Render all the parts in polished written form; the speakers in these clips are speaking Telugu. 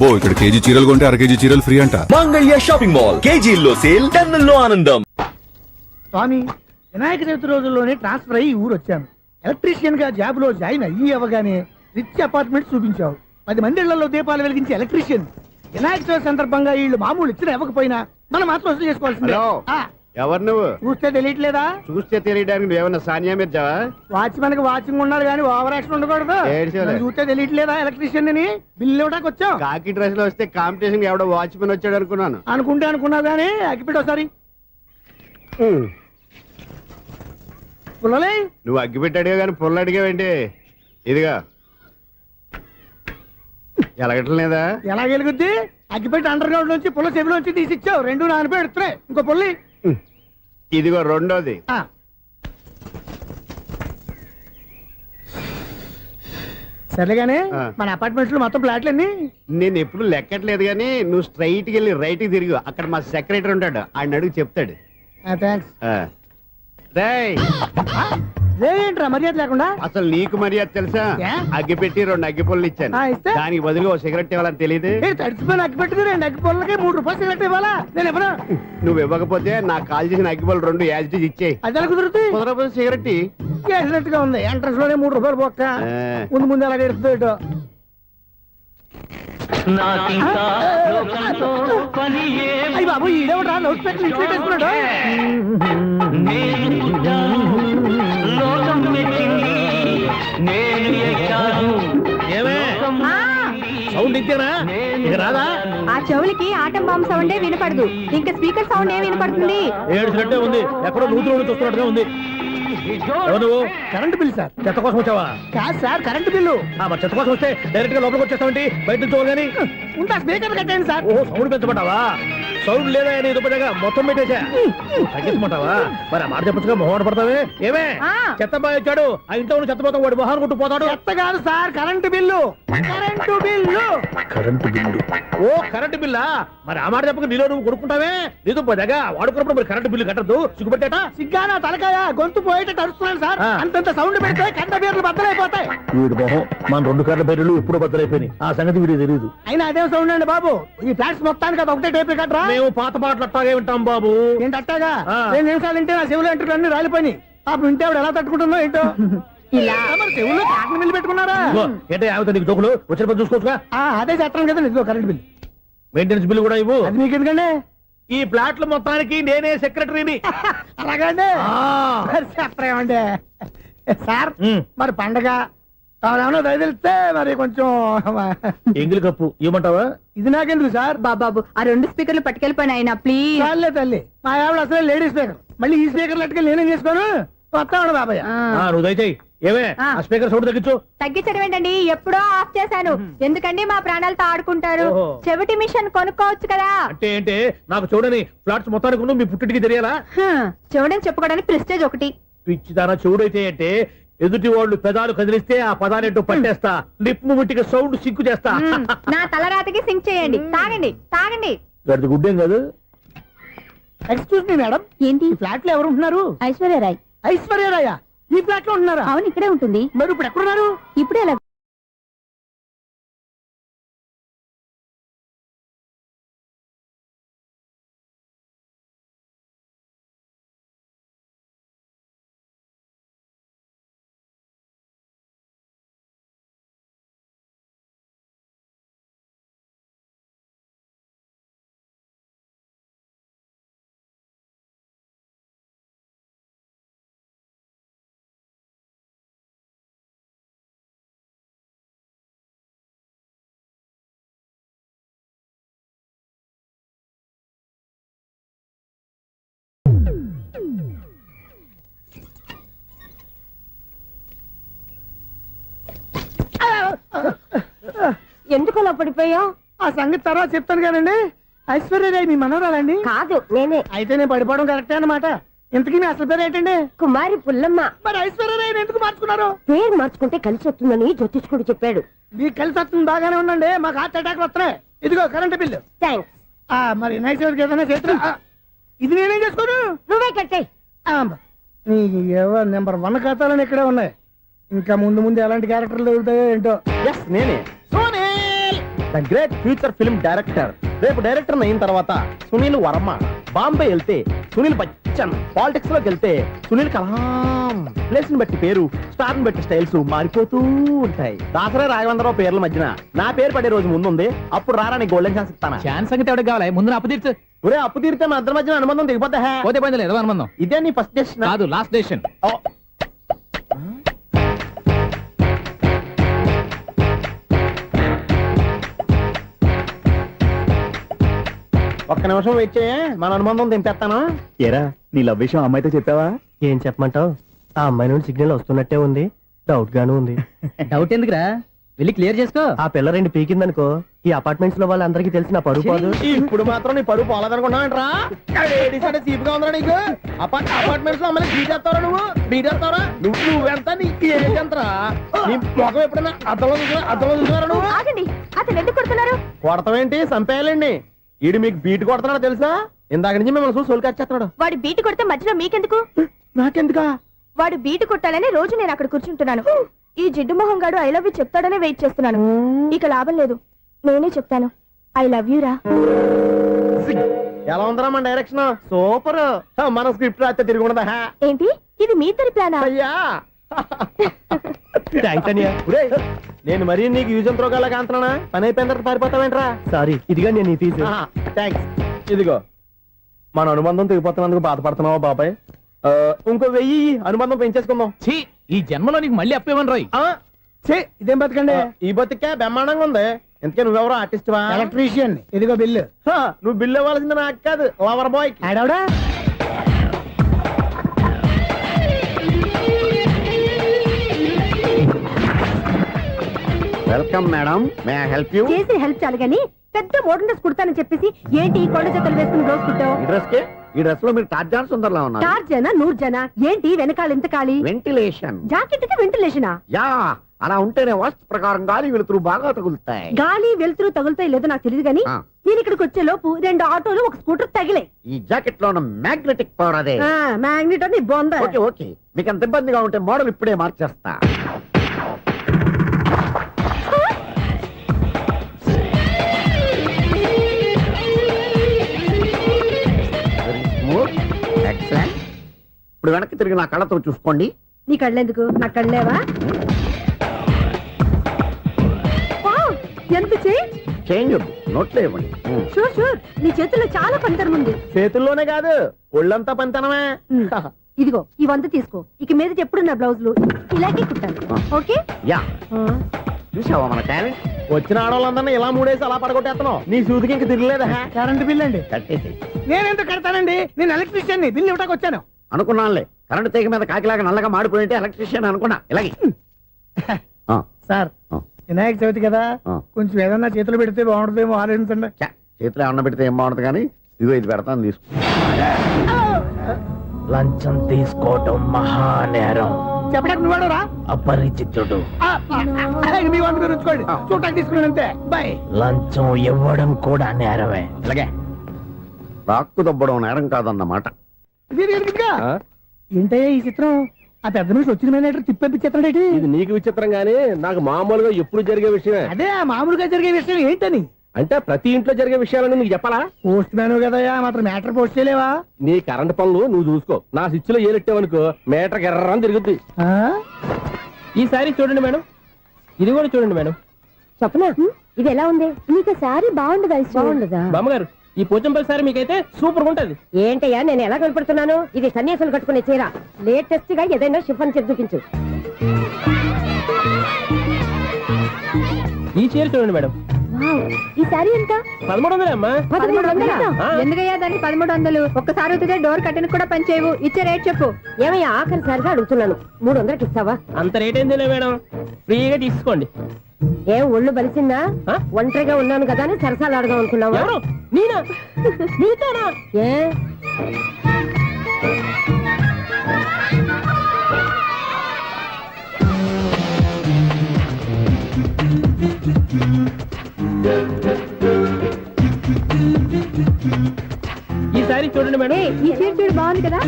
అబ్బో ఇక్కడ కేజీ చీరలు కొంటే అర కేజీ చీరలు ఫ్రీ అంట. మంగళ్య షాపింగ్ మాల్, కేజీల్లో సేల్, టన్నుల్లో ఆనందం. స్వామి, వినాయక చవితి రోజుల్లోనే ట్రాన్స్ఫర్ అయ్యి ఊరు వచ్చాను. ఎలక్ట్రీషియన్ గా జాబ్ లో జాయిన్ అయ్యి అవ్వగానే రిచ్ అపార్ట్మెంట్ చూపించావు. 10 మంది ఇళ్లలో దీపాలు వెలిగించే ఎలక్ట్రీషియన్. వినాయక చవితి సందర్భంగా వీళ్ళు మామూలు ఇచ్చిన ఇవ్వకపోయినా మనం మాత్రం వసూలు చేసుకోవాల్సిందే. ఎవరు నువ్వు? చూస్తే తెలియట్లేదా? చూస్తే తెలియడానికి నువ్వేమన్నా సానియా మీర్జావా? వాచ్మెన్ కి వాచింగ్ ఉండాలి కానీ ఓవర్ యాక్షన్ ఉండకూడదు. చూస్తే తెలియట్లేదా ఎలక్ట్రీషియన్ అని? బిల్లు ఇవ్వడానికి వచ్చావు. కాకి డ్రెస్ లో వస్తే కాంపిటీషన్ ఎవడో వాచ్మెన్ వచ్చాడు అనుకున్నాను. అనుకున్నావు కానీ అగ్గిపెట్టి ఒకసారి పుల్లలే. నువ్వు అగ్గిపెట్టి అడిగా కానీ పుల్ల అడిగావేంటి? ఇదిగా ఎలగటం లేదా? ఎలా వెలుగుద్ది? అగ్గిపెట్టి అండర్ గ్రౌండ్ నుంచి పుల్ల చెవిలోంచి తీసి ఇచ్చావు. 2 నానపై ఎడుతున్నాయి. ఇంకో పుల్లి ఇదిగో రెండోది. సరేగానే మన అపార్ట్మెంట్ లో మొత్తం ఫ్లాట్లు అన్ని నేను ఎప్పుడు లెక్కట్లేదు కానీ నువ్వు స్ట్రైట్ కి వెళ్ళి రైట్ కి తిరిగి అక్కడ మా సెక్రటరీ ఉంటాడు, ఆయన అడుగు చెప్తాడు. ఏంట్రా మర్యాద లేకుండా? అసలు నీకు మర్యాద తెలుసా? అగ్గి పెట్టి 2 అగ్గి పుల్లలు ఇచ్చాను, దానికి బదులు ఓ సిగరెట్ ఇవ్వాలని తెలియదు. తడిచిపోయిన అగ్గి పెట్టి 2 అగ్గి పుల్లలకి 3 రూపాయలు సిగరెట్ ఇవ్వాలా? నేను ఎవరు? నువ్వు ఇవ్వకపోతే నాకు కాల్ చేసిన అగ్గి పుల్ల 2 యాజిటీస్ ఇచ్చేయి. అది ఎలా కుదురుతుంది? కుదరపోతే సిగరెట్ వేసినట్టు గా ఉంది. ఎంట్రన్స్ లోనే 3 రూపాయలు పోక్క. ముందు ఎలా ఎడుతుంది? అయ్యి బాబు, ఈడేవడా లౌడ్ స్పీకర్ ఇన్స్టేట్ వేసుకున్నాడు? సౌండ్ ఇచ్చానా? ఇక రాదా? ఆ చెవులకి ఆటం బాంబు సౌండే వినపడదు, ఇంకా స్పీకర్ సౌండ్ ఏ వినపడుతుంది? ఏడ్చినట్టే ఉంది, ఎక్కడో నూతులు చూస్తున్నట్టుగా ఉంది. నువ్వు కరెంట్ బిల్ సార్? చెత్త కోసం వచ్చావా? కాదు సార్, కరెంట్ బిల్లు. మరి చెత్త కోసం వస్తే డైరెక్ట్ గా లోపలికి వచ్చేస్తామండి, బయట నుంచి కానీ ఉంటా. స్పీకర్ కట్టండి సార్. ఓ సౌండ్ పెంచమంటావా? సౌండ్ లేదా అని దుప్పగా మొత్తం పెట్టేసా. తగ్గించమంటావా? మరి ఆ మాట చెప్పచ్చుగా, మొహం పడతావే. ఏమే చెత్త బాగా వచ్చాడు, ఆ ఇంట్లో చెత్త పోతాం, వాడు మొహాన్ని కొట్టు పోతాడు. చెత్త కాదు sir, current bill. Current bill. Current bill. ఓ కరెంటు బిల్లా? మరి ఆ మాట చెప్పక నీలో నువ్వు కొడుకుంటావే. నీతో పోదాగా వాడుకున్నప్పుడు మరి కరెంటు బిల్లు కట్టద్దు. సిగ్గుపెట్టాట? సిగ్గానా తలకాయ? గొంతు పోయేటట్టు అరుస్తున్నాను సార్. అంతంత సౌండ్ పెడితే కంట బీర్లు బద్దలైపోతాయి. వీడు మొహం మన 2 కర్ల బీర్లు ఎప్పుడో బద్దలైపోయినాయి. ఆ సంగతి వీడికి తెలియదు. అయినా అదే సౌండ్ అండి బాబు. ఈ ఫ్లాట్స్ మొత్తానికి అది ఒకటే టేప్ కట్టరా? మేము పాత పాటలు అట్టాగే వింటాం బాబు. ఏంటి అట్టాగా? 2 నిమిషాలు వింటే నా చెవులు ఎంటర్ అన్ని రాలిపోయి. పాపం వింటే ఆవిడ ఎలా తట్టుకుంటుందో ఏంటో. ఇలా మరి చెవుల్లో కాటన్ బిల్లు పెట్టుకున్నారా? ఏంటో యావత నీకు దోకులు వచ్చిన పని చూసుకోవచ్చుగా. అదే చేస్తాను కదా. ఇదిగో కరెంట్ బిల్, మెయింటెనెన్స్ బిల్లు కూడా ఇవ్వు. అది మీకు ఎందుకండి? ఈ ఫ్లాట్ల మొత్తానికి నేనే సెక్రటరీని. అలాగండి. చెప్పరేమండి సార్? మరి పండగ ఏమన్నా దయదలిస్తే మరి కొంచెం ఎంగిలి కప్పు ఇవ్వమంటావా? ఇది నాకెందుకు సార్? బాబాబు, ఆ 2 స్పీకర్లు పట్టుకెళ్ళిపోయిన ఆయన ప్లీజ్. చాలే తల్లి, మా ఆవిడ అసలే లేడీ స్పీకర్. మళ్ళీ ఈ స్పీకర్ అట్టుకెళ్ళి నేనేం చేసుకోను? వస్తాడు బాబాయ్. నువ్వు దయచేయి. ఏమే ఆ స్పీకర్ సౌండ్ తగ్గించు. తగ్గించడం ఏంటండి? ఎప్పుడో ఆఫ్ చేశాను. ఎందుకండి మా ప్రాణాలతో ఆడుకుంటారు? చెవిటి మిషన్ కొనుక్కోవచ్చు కదా. అంటే ఏంటే నాకు చూడని ఫ్లాట్స్ మొత్తానికి మీ పుట్టింటికి తెలియాలా? చెవుడని చెప్పుకోవడానికి ప్రెస్టేజ్ ఒకటి. పిచ్చిదానా చెవుడైతే అంటే ఎదుటి వాళ్ళు పెదాలు కదిలిస్తే ఆ పదాలేంటో పట్టేస్తా. లిప్ ముట్టికి సౌండ్ సింకు చేస్తా. నా తలరాతకి సింక్ చేయండి. తాగండి తాగండి. గడిది గుడ్డేం కాదు. ఎక్స్క్యూజ్ మీ మేడం, ఏంటి? ఫ్లాట్ లో ఎవరు ఉంటున్నారు? ఐశ్వర్యరాయ్. ఐశ్వర్యరాయ ఈ ఫ్లాట్ లో ఉంటున్నారా? అవును, ఇక్కడే ఉంటుంది. మరి ఇప్పుడు ఎక్కడున్నారు? ఇప్పుడే ఎలా? ఎందుకు అలా పడిపోయావు? ఆ సంగతి తర్వాత చెప్తాను కానండి. ఐశ్వర్యరాయ్ మీ మనవరాలండి? కాదు, నేనే. అయితే నేను పడిపోవడం కరెక్టే అన్నమాట. ఇంతకీ మీ అసలు పేరు ఏంటండి? కుమారి పుల్లమ్మ. మరి ఐశ్వర్యరాయ్ ఎందుకు మార్చుకున్నారు? పేరు మార్చుకుంటే కలిసి వస్తుందని జ్యోతిష్కుడు చెప్పాడు. మీకు కలిసి వస్తుంది, బాగానే ఉండండి. మాకు హార్ట్ అటాక్ వస్తున్నాయి. ఇదిగో కరెంట్ బిల్లు. థ్యాంక్స్. మరి నైట్ ఏదైనా చేస్తా. ఇది నేనేం చేసుకోను? నువ్వే కట్టాయి. నెంబర్ 1 ఖాతాలని ఇక్కడే ఉన్నాయి. ఇంకా ముందు ముందు ఎలాంటి క్యారెక్టర్లు దొరుకుతాయో ఏంటో. నేనే the great future film director. రేపు డైరెక్టర్ అయిన తర్వాత సునీల్ వర్మ. బాంబే వెళ్తే సునీల్ బచ్చన్. పాలిటిక్స్ లోకి వెళ్తే సునీల్ కలాం. ప్లేస్ ని బట్టి పేరు, స్టార్ ని బట్టి స్టైల్స్ మారిపోతూ ఉంటాయి. దాసరా రాఘవేంద్రరావు పేర్ల మధ్యన నా పేరు పడే రోజు ముందుంది. అప్పుడు రారా నీకు గోల్డెన్ ఛాన్స్ ఇస్తానా? ఛాన్స్ సంగతి ఎవరికి కావాలి? ముందు నా అప్పు తీర్చు. ఒరే అప్పు తీరితే మన ఇద్దరి మధ్యన అనుబంధం దిగిపోతా. పోతే పోయింది లేదు అనుబంధం. ఇదే నీ ఫస్ట్ డెస్టినేషన్ కాదు, లాస్ట్ డెసిషన్. ఒక్క నిమిషం వెయిట్ చేయ, మన అనుబంధం దింపేస్తాను. ఏరా నీ లవ్ విషయం అమ్మాయితో చెప్పావా? ఏం చెప్పమంటావు? ఆ అమ్మాయి నుండి సిగ్నల్ వస్తున్నట్టే ఉంది, డౌట్ గాను ఉంది. డౌట్ ఎందుకురా, వెళ్ళి క్లియర్ చేసుకో. ఆ పిల్ల రెండు పీకిందనుకో, ఈ అపార్ట్మెంట్స్ లో వాళ్ళందరికీ తెలిసిన పరుగు పోదు. ఇప్పుడు మాత్రం నీ పరుగు పోలేదనుకున్నావంటరా? సీపుగా ఉందా నీకు? అపార్ట్మెంట్స్ లో అమ్మని బీటేస్తావరా నువ్వు? బీటేస్తావరా నువ్వెంత? నీకు ఏంటంతరా? నీ ముఖం ఎప్పుడైనా అర్థంలో చూసారా నువ్వు? ఆగండి, అతను ఎందుకు కొడుతున్నారు? కొడతావేంటి? చంపేయాలండి. ఈడు మీకు బీట్ కొడుతున్నాడు తెలుసా? ఇందాక నుంచి మిమ్మల్ని చూసి సోల్కొచ్చేస్తున్నాడు. వాడు బీటు కొడితే మధ్యలో మీకెందుకు? నాకెందుకా? వాడు బీటు కొట్టాలని రోజు నేను అక్కడ కూర్చుంటున్నాను. ఈ జిడ్డు మొహం గాడు ఐ లవ్ యూ చెప్తాడనే వెయిట్ చేస్తున్నాను. ఇక లాభం లేదు, నేనే చెప్తాను. ఐ లవ్ యూ రా. ఎలా ఉందరా మన డైరెక్షన్? సూపర్. మన స్క్రిప్ట్ రాస్తే తిరిగి ఉండదా? ఏంటి ఇది మీ ఇద్దరి ప్లానా? అయ్యా థ్యాంక్స్ అనియా. నేను మరీ నీకు యూజ్ అంత రోగాలాగా అంటున్నా. పని అయిపోయిన తర్వాత పారిపోతావేంట్రా? సారీ, ఇదిగా నేను ఈ ఫీజు. థ్యాంక్స్. ఇదిగో మన అనుబంధం తెగిపోతున్నందుకు బాధపడుతున్నావా బాబాయ్? ఇంకో 1000 అనుబంధం పెంచేసుకుందాం. ఛీ, ఈ జన్మలో నీకు మళ్ళీ అప్పేమని రాయి. ఇదేం బతకండి? ఈ బతికే బ్రహ్మాండంగా ఉంది. ఎందుకే నువ్వెవరో ఆర్టిస్ట్ వా? ఎలక్ట్రీషియన్. ఇదిగో బిల్లు. నువ్వు బిల్లు ఇవ్వాల్సింది నాకు కాదు, లవర్ బాయ్. ఆడవడా? Welcome madam, may I help you? చేసి హెల్ప్ చాలు గాని పెద్ద మోడల్ డ్రెస్ కుడతానని చెప్పేసి ఏంటి ఈ కొండ జతలు వేసుకుని రోజు కుట్టావు? ఈ డ్రెస్ కే, ఈ డ్రెస్ లో మీరు టార్జాన్ సుందర్లా ఉన్నారు. 4 జన 100 జన ఏంటి వెనకాల ఎంత ఖాళీ? వెంటిలేషన్. జాకెట్ కి వెంటిలేషనా? యా, అలా ఉంటేనే వాస్తు ప్రకారం గాలి వెలుతురు బాగా తగులుతాయి. గాలి వెలుతురు తగులుతాయి లేదో నాకు తెలియదు గానీ ఆ. నేను ఇక్కడికి వచ్చే లోపు 2 ఆటోలు ఒక స్కూటర్ తగిలే. ఈ జాకెట్ లో ఉన్న మ్యాగ్నెటిక్ పవర్ అదే. మ్యాగ్నెట్ అని బొంద. ఓకే ఓకే, మీకు అంత ఇబ్బందిగా ఉంటే మోడల్ ఇప్పుడే మార్చేస్తా. ఎక్సలెంట్. ఇప్పుడు వెనక్కి తిరిగి నా కళ్ళతో చూసుకోండి. నీ కళ్ళెందుకు? నా కళ్ళేవా? వావ్, ఎంత చేంజ్. చేంజ్ నోట్లో ఇవ్వండి. షూర్ షూర్, నీ చేతుల్లో చాలా పనితనం ఉంది. చేతుల్లోనే కాదు, ఒళ్ళంతా పంతనమే. ఇదిగో ఈ 100 తీసుకో. ఇక మీద ఎప్పుడు నా బ్లౌజులు ఇలాగే కుట్టాను. ఓకే? యా, చూసావా మన టాలెంట్? వచ్చిన ఆడవాళ్ళందరినీ ఇలా మూడేసి అలా పడగొట్టేస్తున్నావు. నీ సూదికి ఇంక తిరగలేదా? కరెంట్ బిల్ అండి. కట్టేసి నేనెందుకు కడతానండి? నేను ఎలక్ట్రీషియన్, బిల్ ఇవ్వడానికి వచ్చాను. అనుకున్నానులే, కరెంట్ తీగ మీద కాకిలాగా నల్లగా మాడిపోయింటే ఎలక్ట్రీషియన్ అనుకున్నా. ఇలాగే సార్, వినాయక చవితి కదా, కొంచెం ఏదన్నా చేతులు పెడితే బాగుంటుందేమో ఆలోచించండి. చేతిలో అన్న పెడితే ఏం బాగుంటుంది కానీ ఇదిగో ఇది పెడతాను, తీసుకో. లంచం తీసుకోవటం మహానేరం. చెప్పడానికి నువ్వాడరా? అపరిచితుడు. మీ వంట మీరు ఉంచుకోండి, చూడటానికి తీసుకున్నాను అంతే. బాయ్. లంచం ఇవ్వడం కూడా నేరమే. ఇలాగే రాక్కు దబ్బడం నేరం కాదన్నమాట. ఏంటయ్యా ఈ చిత్రం? ఆ పెద్ద నుంచి వచ్చిన మేనేటర్ తిప్పించేస్తాడేటి? ఇది నీకు విచిత్రం గానీ నాకు మామూలుగా ఎప్పుడు జరిగే విషయమే. అదే మామూలుగా జరిగే విషయం ఏంటని? అంటే ప్రతి ఇంట్లో జరిగే విషయాలని నీకు చెప్పాలా? పోస్ట్ మ్యాన్ కదయ్యా, మాత్రం మ్యాటర్ పోస్ట్ చేయలేవా? నీ కరెంట్ పనులు నువ్వు చూసుకో. నా స్విచ్ లో ఏలెట్టావనుకో మీటర్ ఎర్రని తిరుగుద్ది. ఈసారి చూడండి మేడం, ఇది కూడా చూడండి మేడం. చెప్పనా? ఇది ఎలా ఉంది? నీకు సారీ బాగుండదా? బాగుండదా? బామ్మగారు, ఈ పోచంపల్లి సారీ మీకైతే సూపర్ ఉంటుంది. ఏంటయ్యా నేను ఎలా కనపడుతున్నాను? ఇది సన్యాసులు కట్టుకునే చీర. లేటెస్ట్ గా ఏదైనా షిఫాన్ చేసి చూపించు. ఈ చీర చూడండి మేడం. ఈ సారీ ఎంత? 1300 అమ్మా. 1300? ఎందుకయ్యా దానికి 1300? ఒక్కసారి వచ్చితే డోర్ కట్టెన్ కూడా పనిచేయవు. ఇచ్చే రేట్ చెప్పు. ఏమయ్యా ఆఖరిసారిగా అడుగుతున్నాను, 300కి ఇస్తావా? అంత రేట్ ఏందిలే మేడం, ఫ్రీగా తీసుకోండి. ఏం ఒళ్ళు బలిసిందా? ఒంటరిగా ఉన్నాను కదా అని సరసాలు అడదాం అనుకున్నావా? ఎవరు? నేనా? నీతోనా? ఏ ఈ సారీ చూడండి మేడం. ఈ చీర చూడు, బాగుంది కదా?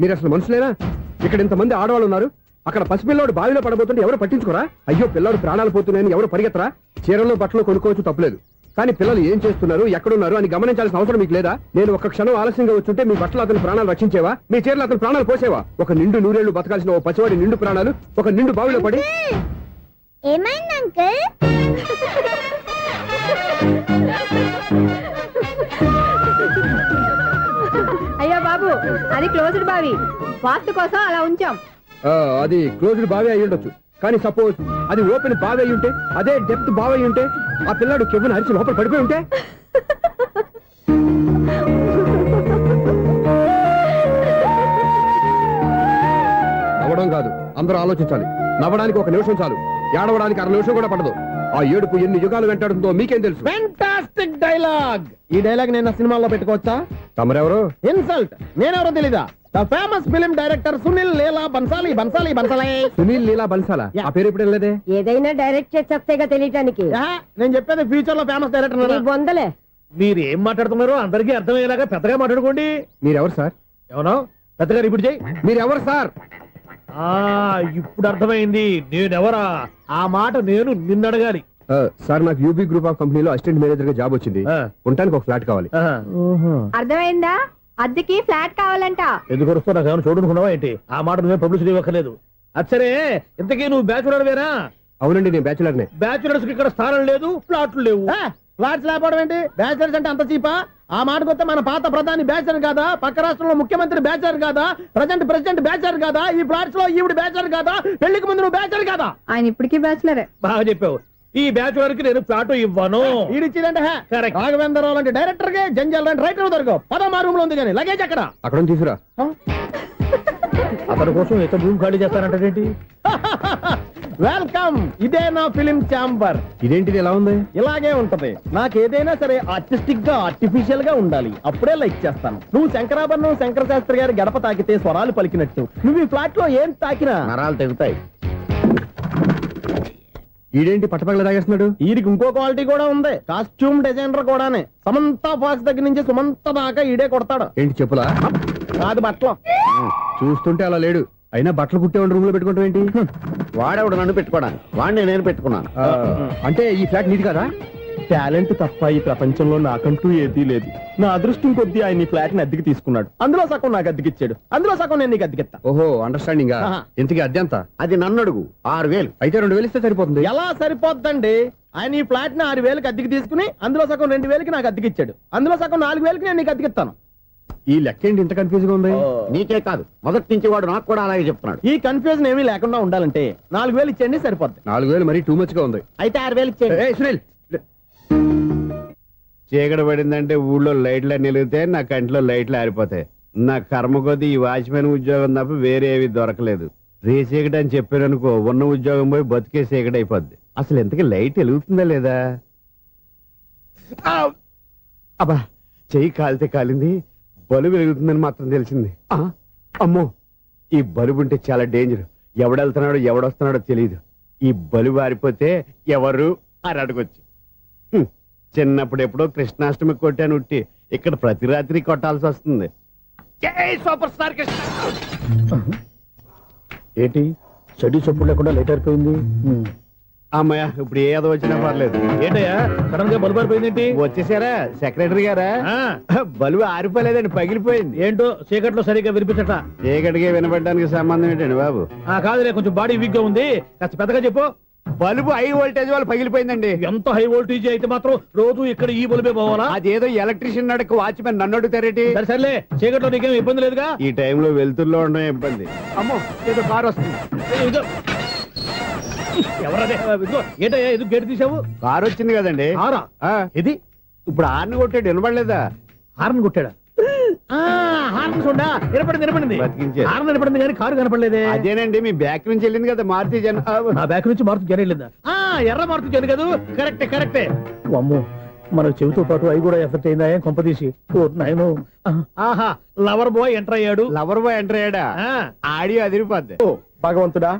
మీరు అసలు మనుషులేనా? ఇక్కడ ఇంతమంది ఆడవాళ్ళు ఉన్నారు, అక్కడ పసిపిల్లాడు బావిలో పడబోతుంటే ఎవరు పట్టించుకోరా? అయ్యో పిల్లాడు ప్రాణాలు పోతున్నాయని ఎవరు పరిగెత్తరా? చీరలు బట్టలు కొనుక్కోవచ్చు, తప్పులేదు. కానీ పిల్లలు ఏం చేస్తున్నారు, ఎక్కడున్నారు అని గమనించాల్సిన అవసరం మీకు లేదా? నేను ఒక్క క్షణం ఆలస్యంగా వచ్చుంటే మీ బట్టలు అతని ప్రాణాలు రక్షించేవా? మీ చీరలు అతని ప్రాణాలు పోసేవా? ఒక నిండు నూరేళ్లు బతకాల్సిన ఓ పసివాడి నిండు ప్రాణాలు ఒక నిండు బావిలో పడి. ఏమైంది అంకుల్? అయ్యో బాబు, అది క్లోజ్డ్ బావి, వాస్తు కోసం అలా ఉంచాం. అది క్లోజ్డ్ బావి అయి ఉండొచ్చు, కానీ సపోజ్ అది ఓపెన్ బావి అయి ఉంటే, అదే డెప్త్ బావి అయి ఉంటే, ఆ పిల్లాడు కెవ్వున అరిచి లోపల పడిపోయి ఉంటే. నవ్వడం కాదు, అందరూ ఆలోచించాలి. నవ్వడానికి ఒక నిమిషం చాలు, ఏడవడానికి అర నిమిషం కూడా పడదు. ఆ ఏడుపు ఎన్ని యుగాలు వెంటాడుతుందో మీకేం తెలుసు? Fantastic dialogue. ఈ డైలాగ్ నేను సినిమాలో పెట్టుకోవచ్చా? తమరెవరు? ఇన్సల్ట్. నేనెవరో తెలీదా? The famous film director Sunil Leela Bhansali. Bhansali Bhansali Sunil Leela బన్సాలా? ఆ పేరు ఇప్పుడు లేదే. ఏదైనా డైరెక్ట్ చేసి చెప్తేగా తెలియటానికి. నేను చెప్పేది ఫ్యూచర్ లో ఫేమస్ డైరెక్టర్. బొందలే. మీరు ఏం మాట్లాడుతున్నారో అందరికీ అర్థమయ్యేలాగా పెద్దగా మాట్లాడుకోండి. మీరెవరు సార్? ఎవరో పెద్దగా రిపీట్ చేయి. మీరెవరు సార్? ఇప్పుడు అర్థమైంది నేనెవరా. ఆ మాట నేను నిన్నడగాలి. సార్, నాకు యూబీ గ్రూప్ ఆఫ్ కంపెనీలో అసిస్టెంట్ మేనేజర్ గా జాబ్ వచ్చింది. ఉండడానికి ఒక ఫ్లాట్ కావాలి. అర్థమైందా? అద్దెకి ఫ్లాట్ కావాలంట. ఎందుకు వస్తా నాకు ఏమైనా చూడనుకున్నావా ఏంటి? ఆ మాట నువ్వే పబ్లిసిటీ ఇవ్వక్కర్లేదు. అచ్చరే, ఇంతకీ నువ్వు బ్యాచులర్ వేరా? అవునండి, నేను బ్యాచులర్ నే. బ్యాచులర్స్ కి ఇక్కడ స్థానం లేదు, ఫ్లాట్లు లేవు. ఫ్లాట్స్ లేకపోవడం ఏంటి? బ్యాచులర్స్ అంటే అంత చీపా? ఆ మాటకొస్తే మన పాత ప్రధాని బ్యాచర్ కాదా? పక్క రాష్ట్రంలో ముఖ్యమంత్రి బ్యాచర్ కాదా? ప్రెసిడెంట్ బ్యాచర్ కాదా? ఈ ఫ్లాట్స్ లో ఈవిడ బ్యాచర్ కాదా? పెళ్లికి ముందు నువ్వు బ్యాచర్ కాదా? ఆయన ఇప్పటికీ బ్యాచులరే. బాగా చెప్పావు. ఈ బ్యాచులర్ కి నేను ఫ్లాట్ ఇవ్వను. ఈడిచ్చిందంటే రాఘవేంద్రరావు లాంటి డైరెక్టర్ కి జంజల్ లాంటి రైటర్ దొరకవు. పదమా రూమ్ లో ఉంది కానీ లగేజ్ అక్కడ. అక్కడ తీసుకురా. అతని కోసం ఎంత రూమ్ ఖాళీ చేస్తానంటే వెల్కమ్. ఇదే నా ఫిలిం ఛాంబర్. ఇదేంటిది ఎలా ఉంది? ఇలాగే ఉంటది. నాకు ఏదైనా సరే ఆర్టిస్టిక్ గా ఆర్టిఫిషియల్ గా ఉండాలి, అప్పుడే లైక్ చేస్తాను. నువ్వు శంకరాభరణం శంకర శాస్త్రి గారి గడప తాకితే స్వరాలు పలికినట్టు నువ్వు ఈ ఫ్లాట్ లో ఏం తాకినా నరాలు తెగుతాయి. ఈడేంటి పట్టపగల తాగేస్తున్నాడు? వీరికి ఇంకో క్వాలిటీ కూడా ఉంది. కాస్ట్యూమ్ డిజైనర్ కూడానే. సమంత ఫాక్స్ దగ్గర నుంచి సుమంత దాకా ఈడే కొడతాడు. ఏంటి చెప్పులా? కాదు, బట్టలు. చూస్తుంటే అలా లేడు. అయినా బట్టలు కుట్టేవాడు రూమ్ లో పెట్టుకుంటాం ఏంటి? వాడేవాడు నన్ను పెట్టుకోవడానికి, వాడిని నేను పెట్టుకున్నాను. అంటే ఈ ఫ్లాట్ నీది కదా? టాలెంట్ తప్ప ఈ ప్రపంచంలో నాకంటూ ఏదీ లేదు. నా అదృష్టం కొద్దీ ఆయన ఈ ఫ్లాట్ ని అద్దెకి తీసుకున్నాడు. అందులో సగం నాకు అద్దెకిచ్చాడు, అందులో సగం నేను నీకు అద్దెకిస్తా. ఓహో, అండర్స్టాండింగ్. ఇంతకీ అద్దె ఎంత? అది నన్ను అడుగు. 6,000. అయితే 2,000 ఇస్తే సరిపోతుంది. ఎలా సరిపోద్దండి? ఆయన ఈ ఫ్లాట్ ని 6,000కి అద్దెకి తీసుకుని అందులో సగం 2,000కి నాకు అద్దెకిచ్చాడు, అందులో సగం 4,000కి నేను నీకు అద్దెకిస్తాను. ఈ లెక్క ఏంటి ఇంత కన్ఫ్యూజ్ గా ఉంది? నీకే కాదు, మొదటి నుంచి వాడు నాకు కూడా అలాగే చెప్తున్నాడు. ఈ కన్ఫ్యూజన్ ఏమీ లేకుండా ఉండాలంటే 4,000 ఇచ్చేయండి, సరిపోద్ది. 4,000 మరీ టూ మచ్ గా ఉంది. అయితే 6,000 ఇచ్చేయండి. ఏయ్ సునీల్, చీకటి పడిందంటే ఊళ్ళో లైట్లు నిలిగితే నా కంటిలో లైట్లు ఆరిపోతాయి. నా కర్మ కొద్దీ ఈ వాచ్మెన్ ఉద్యోగం తప్ప వేరే ఏవి దొరకలేదు. రేసీకటి అని చెప్పారనుకో, ఉన్న ఉద్యోగం పోయి బతికే చీకటి అయిపోద్ది. అసలు ఇంతకీ లైట్ వెలుగుతుందా లేదా? అబ్బా, చెయ్యి కాలితే కాలింది, బలుబు వెలుగుతుందని మాత్రం తెలిసింది. అమ్మో, ఈ బలుబు ఉంటే చాలా డేంజర్. ఎవడెళ్తున్నాడో ఎవడొస్తున్నాడో తెలియదు. ఈ బలుబు ఆరిపోతే ఎవరు అని అడగొచ్చు. చిన్నప్పుడు ఎప్పుడో కృష్ణాష్టమి కొట్టాను ఉట్టి, ఇక్కడ ప్రతి రాత్రి కొట్టాల్సి వస్తుంది. జై సూపర్ స్టార్ కృష్ణ. ఏంటి చెడు చెప్పుడు లేకుండా లేట్ అయిపోయింది? అమ్మయ్య, ఇప్పుడు ఏదో వచ్చినా పర్లేదు. ఏంటయ్యా సడన్ గా బల్బు అయిపోయింది ఏంటి? వచ్చేసారా సెక్రటరీ గారా? బలుబు ఆరిపోలేదండి, పగిలిపోయింది. ఏంటో చీకట్లో సరిగ్గా వినిపించట. చీకటికి వినపడడానికి సంబంధం ఏంటండి బాబు? కాదులే, కొంచెం బాడీ వీక్ గా ఉంది, కాస్త పెద్దగా చెప్పు. బల్బు హై వోల్టేజ్ వాళ్ళు పగిలిపోయిందండి. ఎంత హై వోల్టేజ్ అయితే మాత్రం రోజు ఇక్కడ ఈ బల్బే పోవాలా? అదేదో ఎలక్ట్రీషియన్ నడక వాచ్మెన్ నన్ను అడుగుతారేటి? సరే సర్లే, చీకట్లో నీకేం ఇబ్బంది లేదుగా? ఈ టైంలో వెళ్తుల్లో ఉండడం ఇబ్బంది. అమ్మో, ఏదో కారు వస్తుంది. ఎవరదే? ఏంటయ్యా ఎందుకు గేటు తీసావు? కారు వచ్చింది కదండి. కారా? ఇది ఇప్పుడు హార్న్ కొట్టాడు, వినపడలేదా? హార్న్ కొట్టాడా? హార్న్ చూడా నిలబడింది. బతికించాడు. హార్న్ నిలబడింది కానీ కారు కనపడలేదే. అదేనండి, మీ బ్యాక్ నుంచి వెళ్ళింది కదా మారుతి జన. నా బ్యాక్ నుంచి మారుతు జరగలేదా? ఎర్ర మారుతు జన కదా? కరెక్టే. అమ్మో, మన చెవితో పాటు అవి కూడా ఎఫెక్ట్ అయిందా కొంపదీసి? నాయను. ఆహా, లవర్ బాయ్ ఎంటర్ అయ్యాడు. లవర్ బాయ్ ఎంటర్ అయ్యాడా? ఆడియో అదిరిపోద్ది. భగవంతుడా,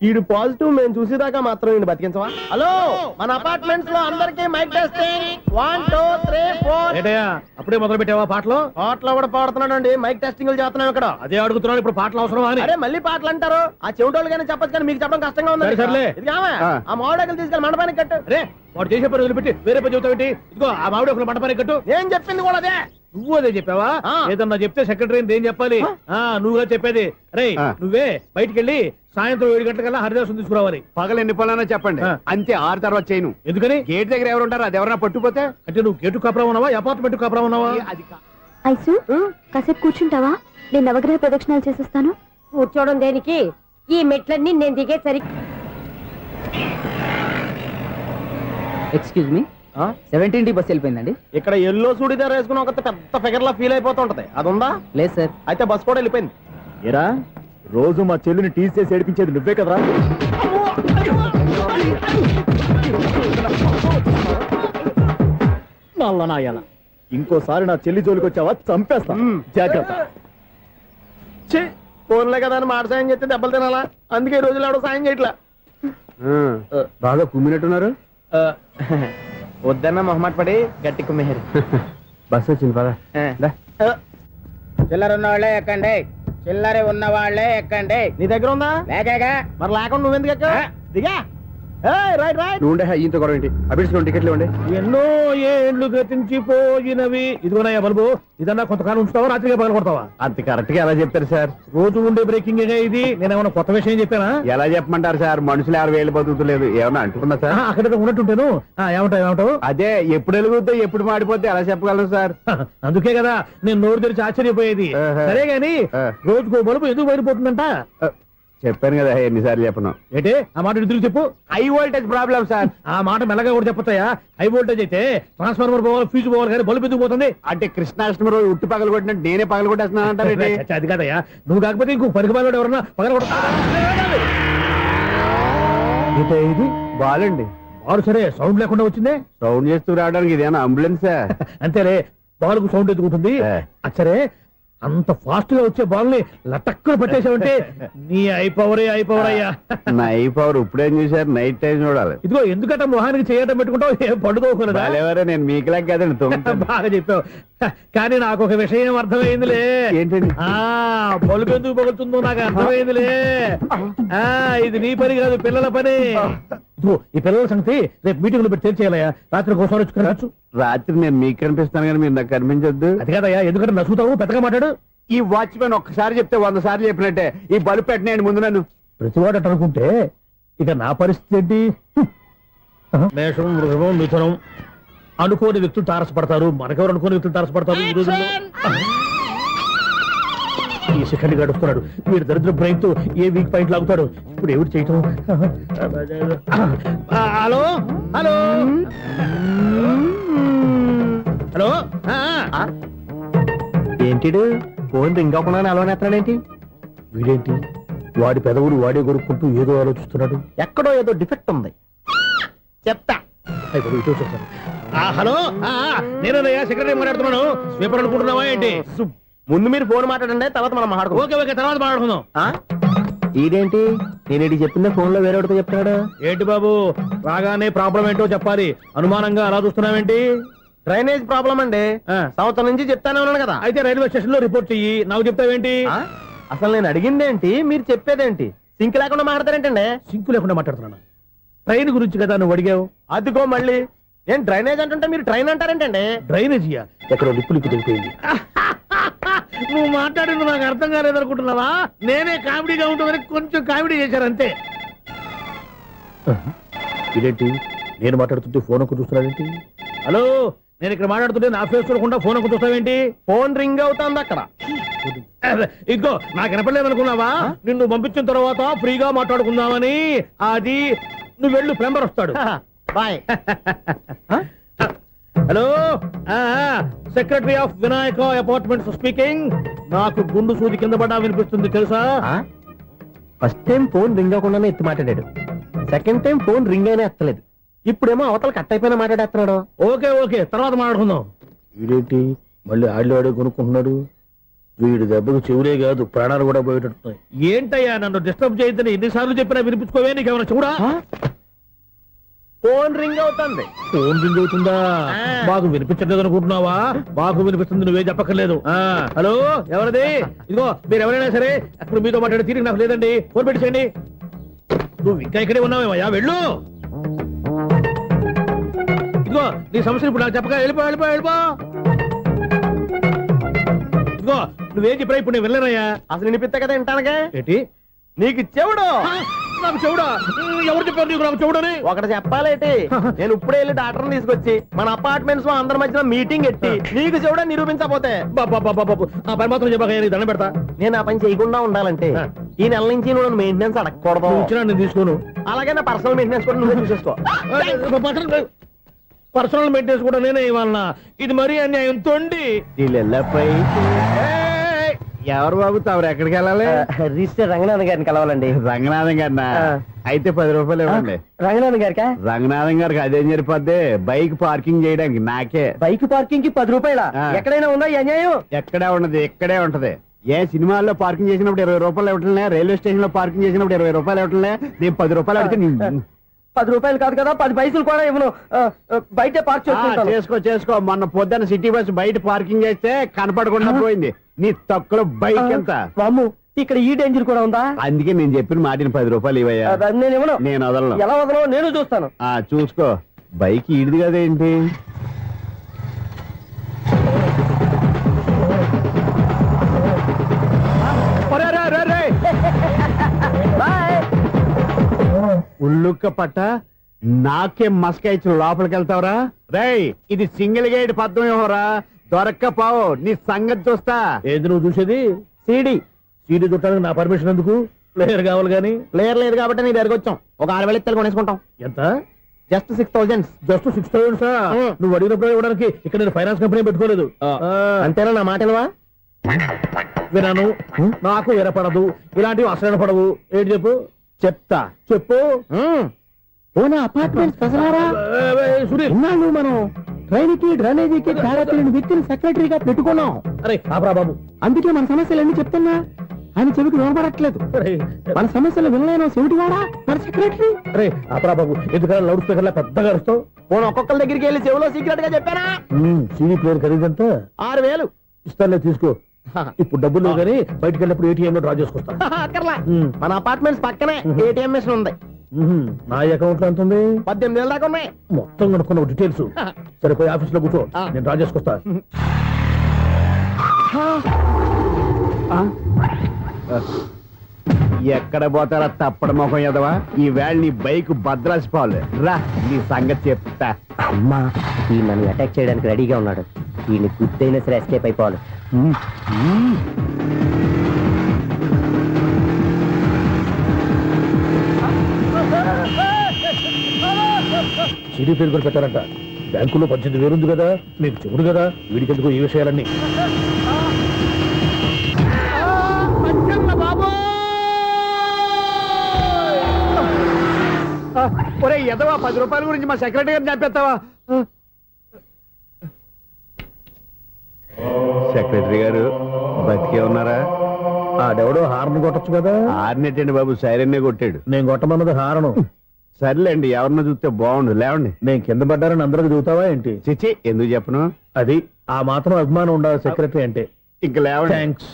ఈడు పాజిటివ్ మేము చూసేదాకా మాత్రం ఈయన బతికించవా? హలో, మన అపార్ట్మెంట్స్ లో అందరికి మైక్ టెస్టింగ్ 1 2 3 4. అప్పుడే మొదలు పెట్టావా పాటలు? పాటలు కూడా పాడుతున్నాడు అండి, మైక్ టెస్టింగ్ చేస్తున్నాం ఇక్కడ. అదే అడుగుతున్నాను, ఇప్పుడు పాటలు అవసరమా అని. అరే మళ్ళీ పాటలు అంటారు, ఆ చెవిటోళ్ళు కానీ చెప్పచ్చు కానీ మీకు చెప్పడం కష్టంగా ఉంది. సర్లే. ఇది కావా? ఆ మామిడాకులు తీసుకెళ్ళి మండపానికి కట్టు. రే, వాడు చేసే పని వదిలిపెట్టి వేరే పని చెబుతావు ఏంటి? ఇదిగో ఆ మామిడి ఒక మంటపానికి కట్టు. నేను చెప్పింది కూడా అదే. నువ్వు అదే చెప్పావా? ఆ. ఏదన్నా చెప్తే సెక్రటరీ ఏం చెప్పాలి? నువ్వుగా చెప్పేది. రే, నువ్వే బయటికి వెళ్ళి సాయంత్రం 7 గంటలకల్లా హరిదాసు తీసుకురావాలి. పగలు ఎన్ని పనులన్నా చెప్పండి, ఆ. అంతే. 6 తర్వాత చేయను. ఎందుకని? గేట్ దగ్గర ఎవరు ఉంటారు, అది ఎవరన్నా పట్టుపోతే అంటే నువ్వు గేటు కాపురా ఉన్నావా, అపార్ట్మెంట్ కాపురా ఉన్నావా? అది ఐసు కాసేపు కూర్చుంటావా? నేను నవగ్రహ ప్రదక్షిణాలు చేసేస్తాను. కూర్చోవడం దేనికి? ఈ మెట్లన్నీ నేను దిగేసరికి ఎక్స్క్యూజ్ మీ, 17D బస్ వెళ్ళిపోయిందండి. ఇక్కడ ఎల్లో చూడిదార్ వేసుకుని ఒక పెద్ద ఫిగర్ లా ఫీల్ అయిపోతుంటది, అది ఉందా? లేదు సార్. అయితే బస్ కూడా వెళ్ళిపోయింది. ఏరా, రోజు మా చెల్లిని టీస్ చేసి ఏడిపించేది నువ్వే కదరా? నల్ల నాయన, ఇంకోసారి నా చెల్లి జోలికి వచ్చావా చంపేస్తా, జాగ్రత్త. ఫోన్లే కదా అని మాట సాయం చేస్తే దెబ్బలు తినాలా? అందుకే ఈ రోజులు ఎవడో సాయం చేయట్లా. బాగా కుమ్మినట్టున్నారు. వద్దన్న మొహమాట పడి గట్టి కుమ్మేరు. బస్సు వచ్చింది పద. చిల్లర ఉన్న వాళ్ళే ఎక్కండి, చిల్లర ఉన్న వాళ్ళే ఎక్కండి. నీ దగ్గర ఉందా? లేకగా మరి లేకుండా నువ్వెందుకు ఎక్క? దిగా. Right right. నువ్వు ఉండే ఈయంతో గొడవ ఏంటి? అభిడ్స్ టికెట్లు ఇవ్వండి. ఎన్నో ఏండ్లు గతించిపోయినవి. ఇదిగోనయ్యా బల్బు, ఇదన్నా కొంతకాలం ఉంచుతావా, రాత్రిగా పగల కొడతావా? అంత కరెక్ట్ గా ఎలా చెప్తారు సార్? రోజు ఉండే బ్రేకింగ్ ఇది. నేనేమన్నా కొత్త విషయం చెప్పానా? ఎలా చెప్పమంటారు సార్? మనుషులు 6 వేలు బతుకుతలేదు, ఏమన్నా అంటున్నా సార్? అక్కడ ఉన్నట్టుంటేను. ఏమంటావు? అదే ఎప్పుడు వెలుగుతో ఎప్పుడు మాడిపోతే ఎలా చెప్పగలను సార్? అందుకే కదా నేను నోరు తెరిచి ఆశ్చర్యపోయేది. ఆహా. సరే గాని రోజుకో బల్బు ఎందుకు బయటపోతుందంట? చెప్పాను కదా ఎన్నిసార్లు చెప్పను. ఏంటే ఆ మాట ఇద్దరు చెప్పు. High voltage problem sir. ఆ మాట మెల్లగా కూడా చెప్పొచ్చాయా? హై వోల్టేజ్ అయితే ట్రాన్స్ఫార్మర్ పోవాలి, ఫ్యూజ్ పోవాలి, కానీ బల్బు ఎందుకు పోతుంది? అంటే కృష్ణాష్టమి రోజు ఉట్టి పగలు కొట్టినట్టు నేనే పగలు కొట్టేస్తున్నాను అంటారు. చచ్చా, అది కాదయ్యా. నువ్వు కాకపోతే ఇంకో పనికి బాలు ఎవరన్నా పగల కొడతా. ఇది బాలండి. బాలు సరే, సౌండ్ లేకుండా వచ్చిందే. సౌండ్ చేస్తూ రావడానికి ఇదేనా అంబులెన్సా? అంతేలే, బాలుకు సౌండ్ ఎదుగుతుంది. సరే, అంత ఫాస్ట్ గా వచ్చే బాల్ ని లటక్కున పట్టేసావంటే నీ ఐపవర్ అయ్యా. నైట్ పవర్ ఇప్పుడేం చూసారు? నైట్ టైం చూడాలి. ఇదిగో ఎందుకంటే మొహానికి చేయటం పెట్టుకుంటావు, ఏం పండుకోకూడదా? ఎవరే నేను మీకులా కదండి తొమ్మిది. బాగా చెప్పావు. కానీ నాకు ఒక విషయం అర్థమైందిలే. ఏంటండి? బల్బు ఎందుకు పగులుతుందో నాకు అర్థమైందిలే. ఇది నీ పని కాదు, పిల్లల పని. ఇదిగో ఈ పిల్లల సంగతి రేపు మీటింగ్ లో పెట్టి తెలిసేయాలయ్యా. రాత్రి ఒకసారి వచ్చి కనవచ్చు. రాత్రి నేను మీకు కనిపిస్తాను కానీ మీరు నాకు కనిపించొద్దు. అది కాదయ్యా, ఎందుకంటే నసుగుతావు, పెద్దగా మాట్లాడు. ఈ వాచ్మెన్ ఒక్కసారి చెప్తే 100 సార్లు చెప్పినట్టే. ఈ బల్బు పెట్టినాయండి ముందు నన్ను. ప్రతివాడట అనుకుంటే ఇక నా పరిస్థితి ఏంటి? మేషం, వృషభం, మిథునం అనుకోని వ్యక్తులు తారసపడతారు. మనకెవరు అనుకోని వ్యక్తులు తారసపడతారు ఈ రోజుల్లో? ఈ సెకండ్ గడుపుతున్నాడు వీడు దరిద్ర బ్రెయిన్ తో ఏ వీక్ పాయింట్ లాగుతాడు. ఇప్పుడు ఎవరు చేయటం? Hello hello hello. ఏంటిడు ఫోన్ రింగ్ అవ్వకుండా అలవనేస్తాడేంటి? వీడేంటి వాడి పెదవులు వాడే కొరుక్కుంటూ ఏదో ఆలోచిస్తున్నాడు. ఎక్కడో ఏదో డిఫెక్ట్ ఉంది, చెప్తా. హలో, నేనయ్యా సెక్రటరీ మాట్లాడుతున్నాను. స్వీపర్ అనుకుంటున్నావా ఏంటి? ముందు మీరు ఫోన్ మాట్లాడండి, తర్వాత మనం మాట్లాడుకో. ఓకే ఓకే, తర్వాత మాట్లాడుకుందాం. ఇదేంటి నేను చెప్పిందే ఫోన్ లో వేరే చెప్తాడు? ఏంటి బాబు, రాగానే ప్రాబ్లం ఏంటో చెప్పాలి. అనుమానంగా అలా చూస్తున్నావేంటి? డ్రైనేజ్ ప్రాబ్లం అండి. సంవత్సరం నుంచి చెప్తానే ఉన్నాను కదా. అయితే రైల్వే స్టేషన్ లో రిపోర్ట్ చెయ్యి, నాకు చెప్తావేంటి? అసలు నేను అడిగిందేంటి, మీరు చెప్పేదేంటి? సింక్ లేకుండా మాట్లాడతారేంటండి? సింకు లేకుండా మాట్లాడుతున్నాను. ట్రైన్ గురించి కదా నువ్వు అడిగావు. అదిగో మళ్ళీ నేను డ్రైనేజ్ అంటుంటే మీరు ట్రైన్ అంటారేంటండి? డ్రైనేజీయా? ఎక్కడో లిప్పు దిగిపోయింది. నువ్వు మాట్లాడింది నాకు అర్థం కాలేదనుకుంటున్నావా? నేనే కామెడీగా ఉంటుందని కొంచెం కామెడీ చేశారు అంతే. ఇదేంటి నేను మాట్లాడుతుంటే ఫోన్ ఒక్క చూస్తున్నావేంటి? హలో, నేను ఇక్కడ మాట్లాడుతుంటే నా ఫేస్ చూడకుండా ఫోన్ ఒక్క చూస్తావేంటి? ఫోన్ రింగ్ అవుతుంది అక్కడ. ఇదిగో నాకు వినపడలేదనుకున్నావా? నిన్ను పంపించిన తర్వాత ఫ్రీగా మాట్లాడుకుందామని. అది నువ్వు వెళ్ళు, ప్లంబర్ వస్తాడు. Bye. Hello, secretary of Vinayaka apartments speaking. నాకు గుండు సూది కింద పడ్డా వినిపిస్తుంది తెలుసా? ఫస్ట్ టైం ఫోన్ రింగ్ అవ్వకుండానే ఎత్తి మాట్లాడాడు, సెకండ్ టైం ఫోన్ రింగ్ అయినా ఎత్తలేదు, ఇప్పుడేమో అవతల కట్ అయిపోయినా మాట్లాడేస్తున్నాడు. ఓకే ఓకే, తర్వాత మాట్లాడుకుందాం. ఇదేంటి మళ్ళీ ఆడిలో ఆడే కొనుక్కుంటున్నాడు? వీడి దెబ్బకు చెవులే కాదు ప్రాణాలు కూడా పోయేటట్టున్నాయి. ఏంటయ్యా నన్ను డిస్టర్బ్ చేయొద్దని ఎన్నిసార్లు చెప్పినా వినిపించుకోవే, నీకేమైనా చూడా? ఫోన్ రింగ్ అవుతుంది. ఫోన్ రింగ్ అవుతుందా? మాకు వినిపించట్లేదు అనుకుంటున్నావా? మాకు వినిపిస్తుంది, నువ్వే చెప్పక్కర్లేదు. హలో, ఎవరిది? ఇదిగో మీరు ఎవరైనా సరే ఇప్పుడు మీతో మాట్లాడే తీరిక నాకు లేదండి, ఫోన్ పెట్టేసేయండి. నువ్వు ఇంకా ఇక్కడే ఉన్నావేమయ్యా, వెళ్ళు. ఇదిగో నీ సమస్యలు ఇప్పుడు నాకు చెప్పక వెళ్ళిపో వెళ్ళిపో వెళ్ళిపో. ఇదిగో నువ్వేం చెప్పరా ఇప్పుడు నేను వెళ్ళానయ్యా. అసలు వినిపిస్తా కదా వింటానగా. ఏంటి నీకు చెవుడు? నాకు చెవుడా? ఎవరు చెప్పారు నీకు నాకు చెవుడని? ఒకటి చెప్పాలేటి, నేను ఇప్పుడే వెళ్ళి డాక్టర్ని తీసుకొచ్చి మన అపార్ట్మెంట్స్ లో అందరి మధ్యన మీటింగ్ ఎట్టి నీకు చెవుడని నిరూపించకపోతే బాబు ఆ పని మాత్రం చెప్పక నీకు దండం పెడతా. నేను ఆ పని చేయకుండా ఉండాలంటే ఈ నెల నుంచి నువ్వు మెయింటెనెన్స్ అడగకూడదు. ఇచ్చినా నేను తీసుకోను. అలాగే నా పర్సనల్ మెయింటెనెన్స్ కూడా నువ్వే చూసేసుకో. పర్సనల్ మెయింటెనెన్స్ కూడా నేనే ఇవ్వాలన్నా? ఇది మరీ అన్యాయం తోండి. ఎవరు బాబు తమరు ఎక్కడికి వెళ్ళాలి? రిజిస్టర్ రంగనాథ్ గారిని కలవాలండి. రంగనాథం గారినా? అయితే 10 రూపాయలు ఇవ్వండి. రంగనాథ్ గారికా? రంగనాథం గారికి అదేం సరిపోద్ది, బైక్ పార్కింగ్ చేయడానికి నాకే. బైక్ పార్కింగ్ కి 10 రూపాయల? ఎక్కడైనా ఉందా ఈ అన్యాయం? ఎక్కడే ఉండదు, ఇక్కడే ఉంటది. ఏ సినిమాల్లో పార్కింగ్ చేసినప్పుడు 20 రూపాయలు ఇవ్వట్లే, రైల్వే స్టేషన్ లో పార్కింగ్ చేసినప్పుడు 20 రూపాయలు ఇవ్వట్లే, నేను 10 రూపాయలు అడిగితే 10 రూపాయలు కాదు కదా, 10 పైసలు కూడా ఇవ్వను. బయట పార్క్ చేసుకుంటాను. చేసుకో. మొన్న పొద్దున్న సిటీ బస్ బయట పార్కింగ్ చేస్తే కనపడకుండా పోయింది. నీ తక్కువ బైక్ ఎంత? వామ్ము, ఇక్కడ ఈ డేంజర్ కూడా ఉందా? అందుకే నేను చెప్పిన మాటిని 10 రూపాయలు ఇవ్వయ్యా. నేను ఇవ్వను. నేను వదలను. ఎలా వదలో నేను చూస్తాను. చూసుకో. బైక్ ఈడిది కదేంటి? ఉల్లుక్క పట్ట నాకే మస్క ఇచ్చి లోపలికి వెళ్తావరా? రేయ్, ఇది సింగిల్ గేట్ పద్మం ఇవ్వరా, దొరక్కపోవు నీ సంగతి చూస్తా. ఏది నువ్వు చూసేది? సీడీ చుట్టానికి నా పర్మిషన్ ఎందుకు? ప్లేయర్ కావాలి గానీ. ప్లేయర్ లేదు కాబట్టి నీ దగ్గరకు వచ్చాం. ఒక 6,000 ఇత్తలు కొనేసుకుంటాం. ఎంత? జస్ట్ 6,000. జస్ట్ 6,000? నువ్వు అడిగినప్పుడు ఇవ్వడానికి ఇక్కడ నేను ఫైనాన్స్ కంపెనీ పెట్టుకోలేదు. అంతేనా? నా మాట వినవా? వినాను. నాకు ఎరపడదు, ఇలాంటివి అసలు పడవు. ఏంటి చెప్పు? చెప్తా. చెప్పు. అపార్ట్మెంట్ సురేష్, మనం ట్రైన్కి డ్రైనేజీకి తేడా తెలియని వ్యక్తిని సెక్రటరీగా పెట్టుకున్నాం. అరే ఆపరా బాబు. అందుకే మన సమస్యలన్నీ చెప్తున్నా ఆయన చెవికి వినపడట్లేదు. మన సమస్యలు వినలేను చెవిటివాడా మన సెక్రటరీ. అరే ఆపరా బాబు, ఎందుకన్నా లౌడ్ స్పీకర్ లా పెద్దగా అరుస్తావు? పోనీ ఒక్కొక్కరి దగ్గరికి వెళ్ళి చెవిలో సీక్రెట్ గా చెప్పానా? CD player ఖరీదంతా 6,000. ఇస్తానులే, తీసుకో. ఇప్పుడు డబ్బులు లేవు కానీ బయటకు వెళ్ళినప్పుడు ఏటీఎం లో డ్రా చేసుకొస్తా. అక్కర్లా, మన అపార్ట్మెంట్స్ పక్కనే ఏటీఎం మిషన్ ఉంది. నా అకౌంట్ లో ఎంత ఉంది? 18,000 దాకా ఉన్నాయి. మొత్తం కనుక్కున్న డీటెయిల్స్. సరిపోయి ఆఫీస్ లో కూర్చో, నేను డ్రా చేసుకొస్తా. ఎక్కడ పోతారా తప్పడ మొఖం ఎదవా? ఈ వేళ నీ బైక్ భద్రాసిపోవాలి. రా, నీ సంగతి చెప్తా. అమ్మా, ఈ నన్ను అటాక్ చేయడానికి రెడీగా ఉన్నాడు. ఈయన గుద్దైనా సరే ఎస్కేప్ అయిపోవాలి. సీడీ పేరు కూడా పెట్టారంట. బ్యాంకులో 18,000 ఉంది కదా, మీకు చెవుడు కదా, వీడికి ఎందుకు ఈ విషయాలన్నీ? ఒరే ఎదవా, 10 రూపాయల గురించి మా సెక్రటరీ గారిని చంపేస్తావా? సెక్రటరీ గారు బతికే ఉన్నారా? ఆడెవడో హార్న్ కొట్టచ్చు కదా. ఆరినట్టండి బాబు, సైరన్నే కొట్టాడు. నేను కొట్టమన్నది హారను. సర్లేండి, ఎవరన్నా చూస్తే బాగుండు. లేవండి. నేను కింద పడ్డారని అందరికి చూతావా ఏంటి? చిచ్చి, ఎందుకు చెప్పను? అది ఆ మాత్రం అభిమానం ఉండాలి సెక్రటరీ అంటే. ఇంకా లేవండి. థ్యాంక్స్.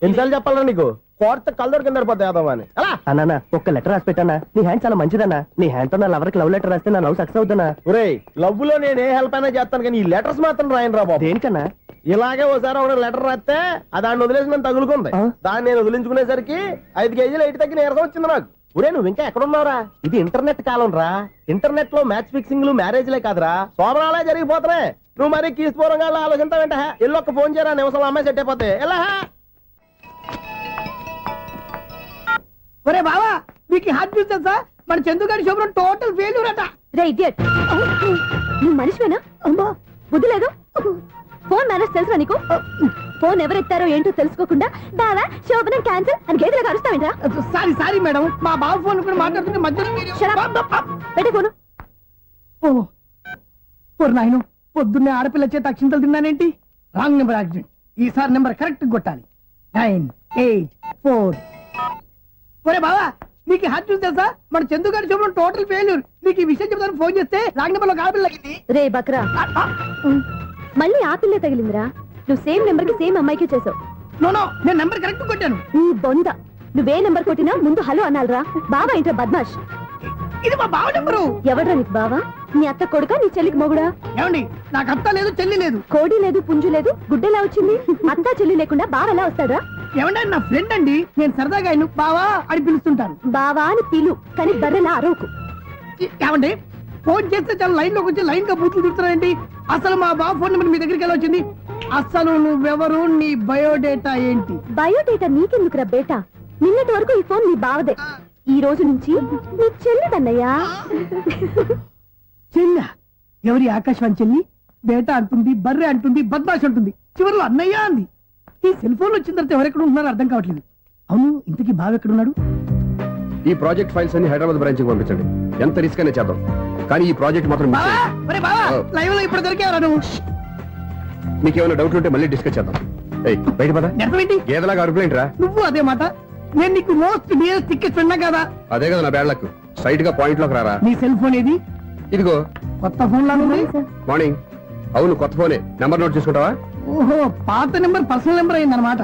ఎన్నిసార్లు చెప్పాలా నీకు? కోర్త కల్లోడు కింద పడిపోతాయి యాదవని. అన్నా ఒక్క లెటర్ రాసి పెట్టానా? నీ హ్యాండ్ చాలా మంచిదన్నా. నీ హ్యాండ్ తో నా లవర్కి లవ్ లెటర్ రాస్తే నా లవ్ సక్సెస్ అవుతానా? ఒరేయ్, లవ్ లో నేను ఏ హెల్ప్ అయినా చేస్తాను కానీ ఈ లెటర్స్ మాత్రం రాయను రా బాబు. దేనికన్నా? ఇలాగే ఒకసారి ఒక లెటర్ రాస్తే దాన్ని వదిలేసి నన్ను తగులుకుంది. దాన్ని నేను వదిలించుకునేసరికి 5 కేజీలు 8 తగ్గి నీరసం వచ్చింది నాకు. ఒరే, నువ్వు ఇంకా ఎక్కడున్నావురా? ఇది ఇంటర్నెట్ కాలం రా. ఇంటర్నెట్ లో మ్యాచ్ ఫిక్సింగ్లు మ్యారేజ్లే కాదురా, సోమరాలే జరిగిపోతున్నాయి. నువ్వు మరి కీస్పూరంగా ఆలోచించావేంట? ఎల్లొక్క ఫోన్ చేయరా, నిమిషంలో అమ్మాయి సెట్ అయిపోతే. ఎలా? ఒరే బావా, మీకు హార్ట్ చూస్తా మన చందుగారి శుభ్రం టోటల్ ఫెయిల్యూర్ అట. రే ఇడియట్, నువ్వు మనిషివేనా? అమ్మా, బుద్ధి లేదు. ఫోన్ మేనేజ్ తెలుసా నీకు? ఫోన్ ఎవరెత్తారో ఏంటో తెలుసుకోకుండా బావా శోభనం క్యాన్సిల్ అని గేదెలకు అరుస్తావేంట్రా? సారీ మేడం, మా బావ ఫోన్ కూడా మాట్లాడుతుంటే మధ్యలో పెట్టే ఫోను. ఓ నాయను, పొద్దున్నే ఆడపిల్ల చేత అక్షింతలు తిన్నానేంటి? Wrong number accident. ఈసారి నెంబర్ కరెక్ట్ కొట్టాలి 984. ఒరే బావా నీకు హార్ట్ చూసి తెలుసా? మన చందు గారి చూపడం టోటల్ ఫెయిల్యూర్. నీకు ఈ విషయం చెప్తాను ఫోన్ చేస్తే రాంగ్ నెంబర్ లో కాపీ లగింది. రే బక్రా, మళ్ళీ ఆ పిల్లే తగిలిందిరా. నువ్వు సేమ్ నెంబర్ కి సేమ్ అమ్మాయికే చేసావు. నో నేను నెంబర్ కరెక్ట్ కొట్టాను. నీ బొంద, నువ్వే నెంబర్ కొట్టినా ముందు హలో అనాలరా. బావా ఏంట్రా బద్మాష్? ఇది మా బావ నెంబరు. ఎవడ్రా నీకు బావా? నీ అత్త కొడుకా, నీ చెల్లికి మొగుడా? ఏమండి నాకు అత్త లేదు చెల్లి లేదు. కోడి లేదు పుంజు లేదు, గుడ్డెలా వచ్చింది? అత్త చెల్లి లేకుండా బావ ఎలా వస్తాడా? ఏమండి నా ఫ్రెండ్ అండి, నేను సరదాగా ఆయన బావా అని పిలుస్తుంటాను. బావా అని పిలు, కానీ బర్రెలా అరవకు. ఏమండి ఫోన్ చేస్తే చాలా లైన్ లోకి వచ్చి లైన్ గా బూతులు తిడుతున్నాయండి. అసలు మా బావ ఫోన్ నెంబర్ మీ దగ్గరికి ఎలా వచ్చింది? అసలు నువ్వెవరు, నీ బయోడేటా ఏంటి? బయోడేటా నీకెందుకురా బేటా? నిన్నటి వరకు ఈ ఫోన్ నీ బావదే, ఈ రోజు నుంచి నీ చెల్లిదన్నయ్యా. చెల్ల ఎవరి? ఆకాశవాణి చెల్లి. బేటా అంటుంది, బర్రె అంటుంది, బద్మాష్ అంటుంది, చివరిలో అన్నయ్య అంది. ఈ సెల్ ఫోన్ వచ్చిన తర్వాత ఎవరెక్కడ ఉంటున్నారో అర్థం కావట్లేదు. అవును ఇంతకీ బావ ఎక్కడున్నాడు? ఈ ప్రాజెక్ట్ ఫైల్స్ అన్ని హైదరాబాద్ బ్రాంచ్ కి పంపించండి. ఎంత రిస్క్ అయినా చేద్దాం, కానీ ఈ ప్రాజెక్ట్ మాత్రం మిస్ బావా చేయొద్దు. ఒరే బావా లైవ్ లో ఇప్పుడు దొరికేవరా నువ్వు? మీకు ఏమైనా డౌట్ ఉంటే మళ్ళీ డిస్కస్ చేద్దాం. ఏయ్ బయట పద. నెరవేంటి గేదలాగా అరుపులేంట్రా? నువ్వు అదే మాట. నేను నీకు మోస్ట్ డియరెస్ట్ టికెట్ విన్నా కదా. అదే కదా నా బ్యాడ్ లక్. స్ట్రైట్ గా పాయింట్ లోకి రారా. నీ సెల్ ఫోన్ ఏది? ఇదిగో కొత్త ఫోన్ లాగా ఉంది. మార్నింగ్. అవును కొత్త ఫోనే. నెంబర్ నోట్ చేసుకుంటావా? ఓహో పాత నెంబర్ పర్సనల్ నెంబర్ అయిందన్నమాట.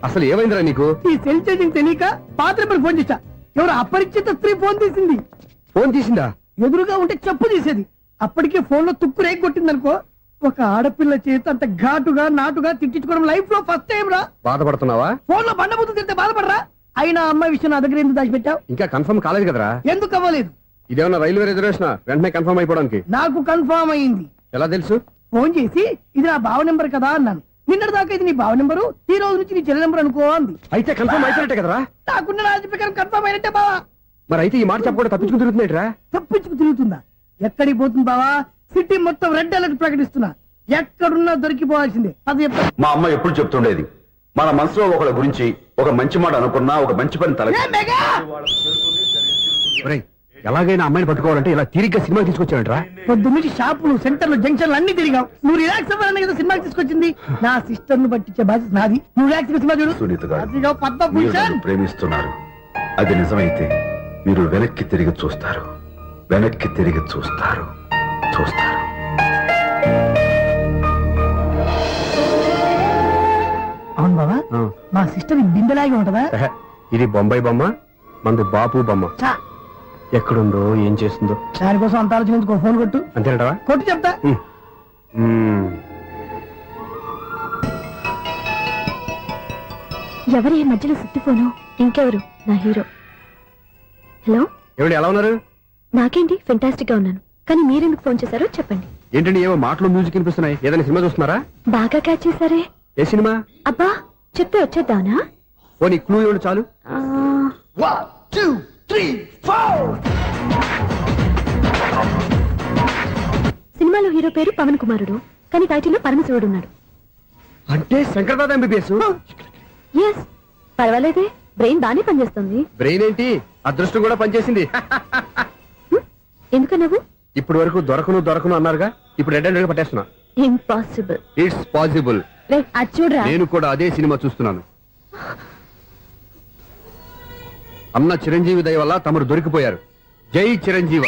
అసలు ఏమైందిరా నీకు? ఈ సెల్ చేంజింగ్ తెలియక పాత నెంబర్ ఫోన్ చేశా. ఎవరు అపరిచిత స్త్రీ ఫోన్ తీసింది. ఫోన్ తీసిందా? ఎదురుగా ఉంటే చెప్పు తీసేది. అప్పటికే ఫోన్ లో తుక్కు రేగి కొట్టిందనుకో. ఒక ఆడపిల్ల చేత అంత ఘాటుగా నాటుగా తిట్టించుకోవడం లైఫ్ లో ఫస్ట్ టైం రా. బాధపడుతున్నావా? ఫోన్ లో బండబుద్ధి తింటే బాధపడరా? అయినా అమ్మాయి విషయం నా దగ్గర ఎందుకు దాచిపెట్టావు? ఇంకా కన్ఫర్మ్ కాలేదు కదరా. ఎందుకు అవ్వలేదు? ఇదేమన్నా రైల్వే రిజర్వేషన్? వెంటనే కన్ఫర్మ్ అయిపోవడానికి. నాకు కన్ఫర్మ్ అయింది. ఎలా తెలుసు? ఫోన్ చేసి ఇది నా బావ నెంబర్ కదా అన్నాను. నిన్నటి దాకా ఇది నీ బావ నెంబరు, ఈ రోజు నుంచి నీ చెల్లి నెంబర్ అనుకో అంది. అయితే కన్ఫర్మ్ అయిపోయినట్టే కదరా. నాకున్న రాజు ప్రకారం కన్ఫర్మ్ అయినట్టే బావా. మరి అయితే ఈ మాట చెప్పకుండా తప్పించుకుని తిరుగుతున్నాయిట్రా. తప్పించుకు తిరుగుతుందా? ఎక్కడికి పోతుంది బావా? సిటీ మొత్తం రెడ్ అలర్ట్ ప్రకటిస్తున్నా. ఎక్కడున్నా దొరికిపోవాల్సిందే. అది చెప్తా. మా అమ్మ ఎప్పుడు చెప్తుండేది, మన మనసులో ఒకళ్ళ గురించి ఒక మంచి మాట అనుకున్నా ఒక మంచి పని తల. A mega! ఒరేయ్, ఎలాగైనా అమ్మాయిని పట్టుకోవాలంటే ఇలా తిరిగ్గా సినిమా తీసుకొచ్చాడంట్రా. పొద్దు నుంచి షాపులు సెంటర్లు జంక్షన్లు అన్ని తిరిగావు. నువ్వు రిలాక్స్ అవ్వాలని కదా సినిమాకి తీసుకొచ్చింది. నా సిస్టర్ ను పట్టించే బాధ్యత నాది. నువ్వు రిలాక్స్ సినిమా చూడు. సునీత గారు, అదిగో పద్మ మీరు భూషణ్. నన్ను ప్రేమిస్తున్నారు. అది నిజమైతే మీరు వెనక్కి తిరిగి చూస్తారు, వెనక్కి తిరిగి చూస్తారు, చూస్తారు. అవును బావా, మా సిస్టర్ బిందెలాగే ఉంటదా? ఎహె, ఇది బొంబాయి బొమ్మ, మంది బాపు బొమ్మ. చా, ఎక్కడుందో ఏం చేస్తుందో. దానికోసం అంత ఆలోచించుకో. ఫోన్ కొట్టు. అంతేనటవా? కొట్టు చెప్తా. ఎవరి ఈ మధ్యలో సుత్తి ఫోను? ఇంకెవరు? నా హీరో. హలో, ఏమిటి ఎలా ఉన్నారు? నాకేంటి ఫెంటాస్టిక్ గా ఉన్నాను, కానీ మీరెందుకు ఫోన్ చేశారో చెప్పండి. ఏంటండి ఏమో మాటలు మ్యూజిక్ వినిపిస్తున్నాయి. ఏదైనా సినిమా చూస్తున్నారా? బాగా క్యాచ్ చేశారే. ఏ సినిమా? అబ్బా చెప్తే వచ్చేద్దానా? ఓ నీ క్లూ ఇవ్వండి చాలు. ఆ, 1 2 3 4. సినిమాలో హీరో పేరు పవన్ కుమారుడు, కానీ టైటిల్లో పరమశివుడు ఉన్నాడు. అంటే శంకర్దాద ఎంబీబీఎస్. ఎస్, పర్వాలేదే, బ్రెయిన్ బానే పనిచేస్తుంది. బ్రెయిన్ ఏంటి, అదృష్టం కూడా పనిచేసింది. ఎందుకన్నావు? ఇప్పటి వరకు దొరకను అన్నారుగా, ఇప్పుడు రెడ్ హ్యాండెడ్ గా పట్టేస్తున్నా. ఇంపాసిబుల్. It's possible. అది చూడరా. నేను కూడా అదే సినిమా చూస్తున్నాను. అన్న చిరంజీవి దయ వల్ల తమరు దొరికిపోయారు. జై చిరంజీవ.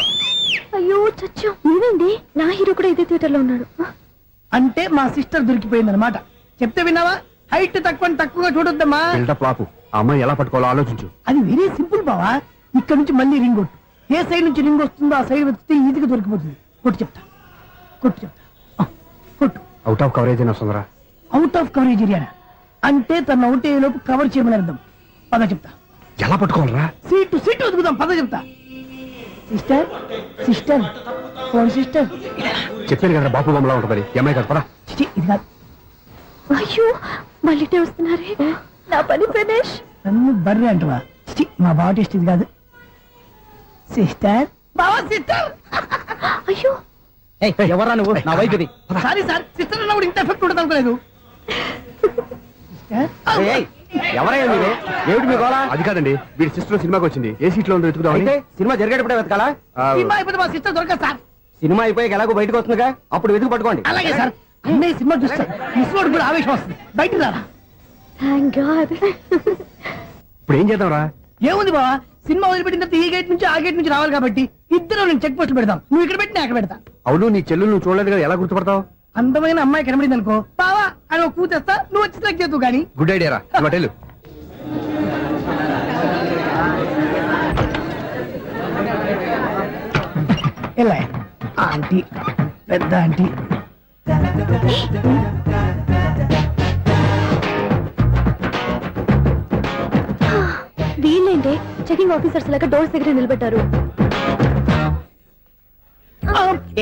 అయ్యో చచ్చాం. నేనండి, నా హీరో కూడా ఇదే థియేటర్ లో ఉన్నాడు. అంటే మా సిస్టర్ దొరికిపోయింది అనమాట. చెప్తే విన్నావా? హైట్ తక్కువగా చూడొద్దమ్మా. బిల్డప్ లాపు. ఆ అమ్మాయి ఎలా పట్టుకోవాలో ఆలోచించు. అది వెరీ సింపుల్ బావా. ఇక్కడ నుంచి మళ్ళీ రింగ్ కొట్టు. ఏ సైడ్ నుంచి రింగ్ వస్తుందో ఆ సైడ్ వెతికితే ఈజీగా దొరికిపోతుంది. కొట్టు చెప్తా. ఆ, కొట్టు. అవుట్ ఆఫ్ కవరేజ్ అయినా సుందరా. అవుట్ ఆఫ్ కవరేజ్ ఏరియా అంటే తన అవుట్ అయ్యే లోపు కవర్ చేయమని అర్థం. పద చెప్తా. ఎలా పట్టుకోవాలరా? సీటు వెతుకుదాం. పద చెప్తా. Sister phone sister. చెప్పాను కదా బాపు బొమ్మలా ఉంటుంది. అమ్మాయి కదా పదా. చిచి, ఇది కాదు. అయ్యో మళ్ళీ వస్తున్నారే, నా పని ఫినిష్. నన్ను బర్రె అంటవా? చిచి, మా బావ టేస్ట్ ఇది కాదు. సిస్టర్ బావా సిస్టర్. అయ్యో ఎవరా నువ్వు? నా వైపు ఇది. సారీ సార్, సిస్టర్ అన్నప్పుడు ఇంత ఎఫెక్ట్ ఉండదు అనుకోలేదు. ఎవరయ్యా మీరు? ఏమిటి మీ గోళ? అది కాదండి, వీడి సిస్టర్ సినిమాకి వచ్చింది. ఏ సీట్ లో ఉందో వెతుకుదామని. అయితే సినిమా జరిగేటప్పుడే వెతకాలా? ఆ, సినిమా అయిపోతే మా సిస్టర్ దొరకదు సార్. సినిమా అయిపోయి ఎలాగో బయటకు వస్తుందిగా, అప్పుడు వెతుకు పట్టుకోండి. అలాగే సార్. అన్నయ్య సినిమా చూస్తా మిస్వాడు కూడా ఆవేశం వస్తుంది బయట రారా. Thank God. ఇప్పుడు ఏం చేద్దాంరా? ఏముంది బావా, సినిమా వదిలిపెట్టిన తర్వాత ఈ గేట్ నుంచి ఆ గేట్ నుంచి రావాలి కాబట్టి ఇద్దరు నేను చెక్ పోస్ట్ పెడతాం. నువ్వు ఇక్కడ పెట్టి నేను అక్కడ పెడతా. అవును, నీ చెల్లెలు నువ్వు చూడలేదు కదా, ఎలా గుర్తుపడతావు? అందమైన అమ్మాయి కనబడింది అనుకో, బావా అని ఒక కూతేస్తా, నువ్వు వచ్చి సెలెక్ట్ చేద్దు కానీ. గుడ్ ఐడియా రా, హోటల్. ఎలా ఆంటీ, పెద్ద ఆంటీ. వీళ్ళేంటి చెకింగ్ ఆఫీసర్స్ లాగా డోర్స్ దగ్గర నిలబెట్టారు.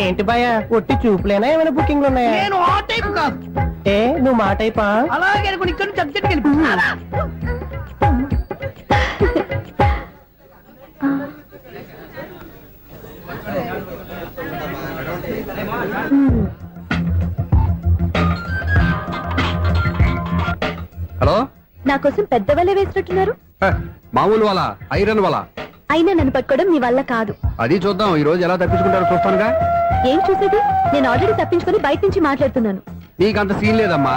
ఏంటి భయ ఒట్టి చూపులేనా ఏమైనా బుకింగ్లు ఉన్నాయా? నేను ఆ టైప్ కాదు. ఏ నువ్వు మా టైపా? అలాగే అనుకుని ఇక్కడ నుంచి అర్జెంట్కి వెళ్ళిపోతున్నా. హలో, నా కోసం పెద్ద వలే వేసినట్టున్నారు. మామూలు వాళ్ళ ఐరన్ వాళ్ళ. అయినా నన్ను పట్టుకోవడం మీ వల్ల కాదు. అది చూద్దాం, ఈ రోజు ఎలా తప్పించుకుంటారో చూస్తానుగా. ఏం చూసేది? నేను ఆల్రెడీ తప్పించుకొని బయట నుంచి మాట్లాడుతున్నాను. నీకంత సీన్ లేదమ్మా.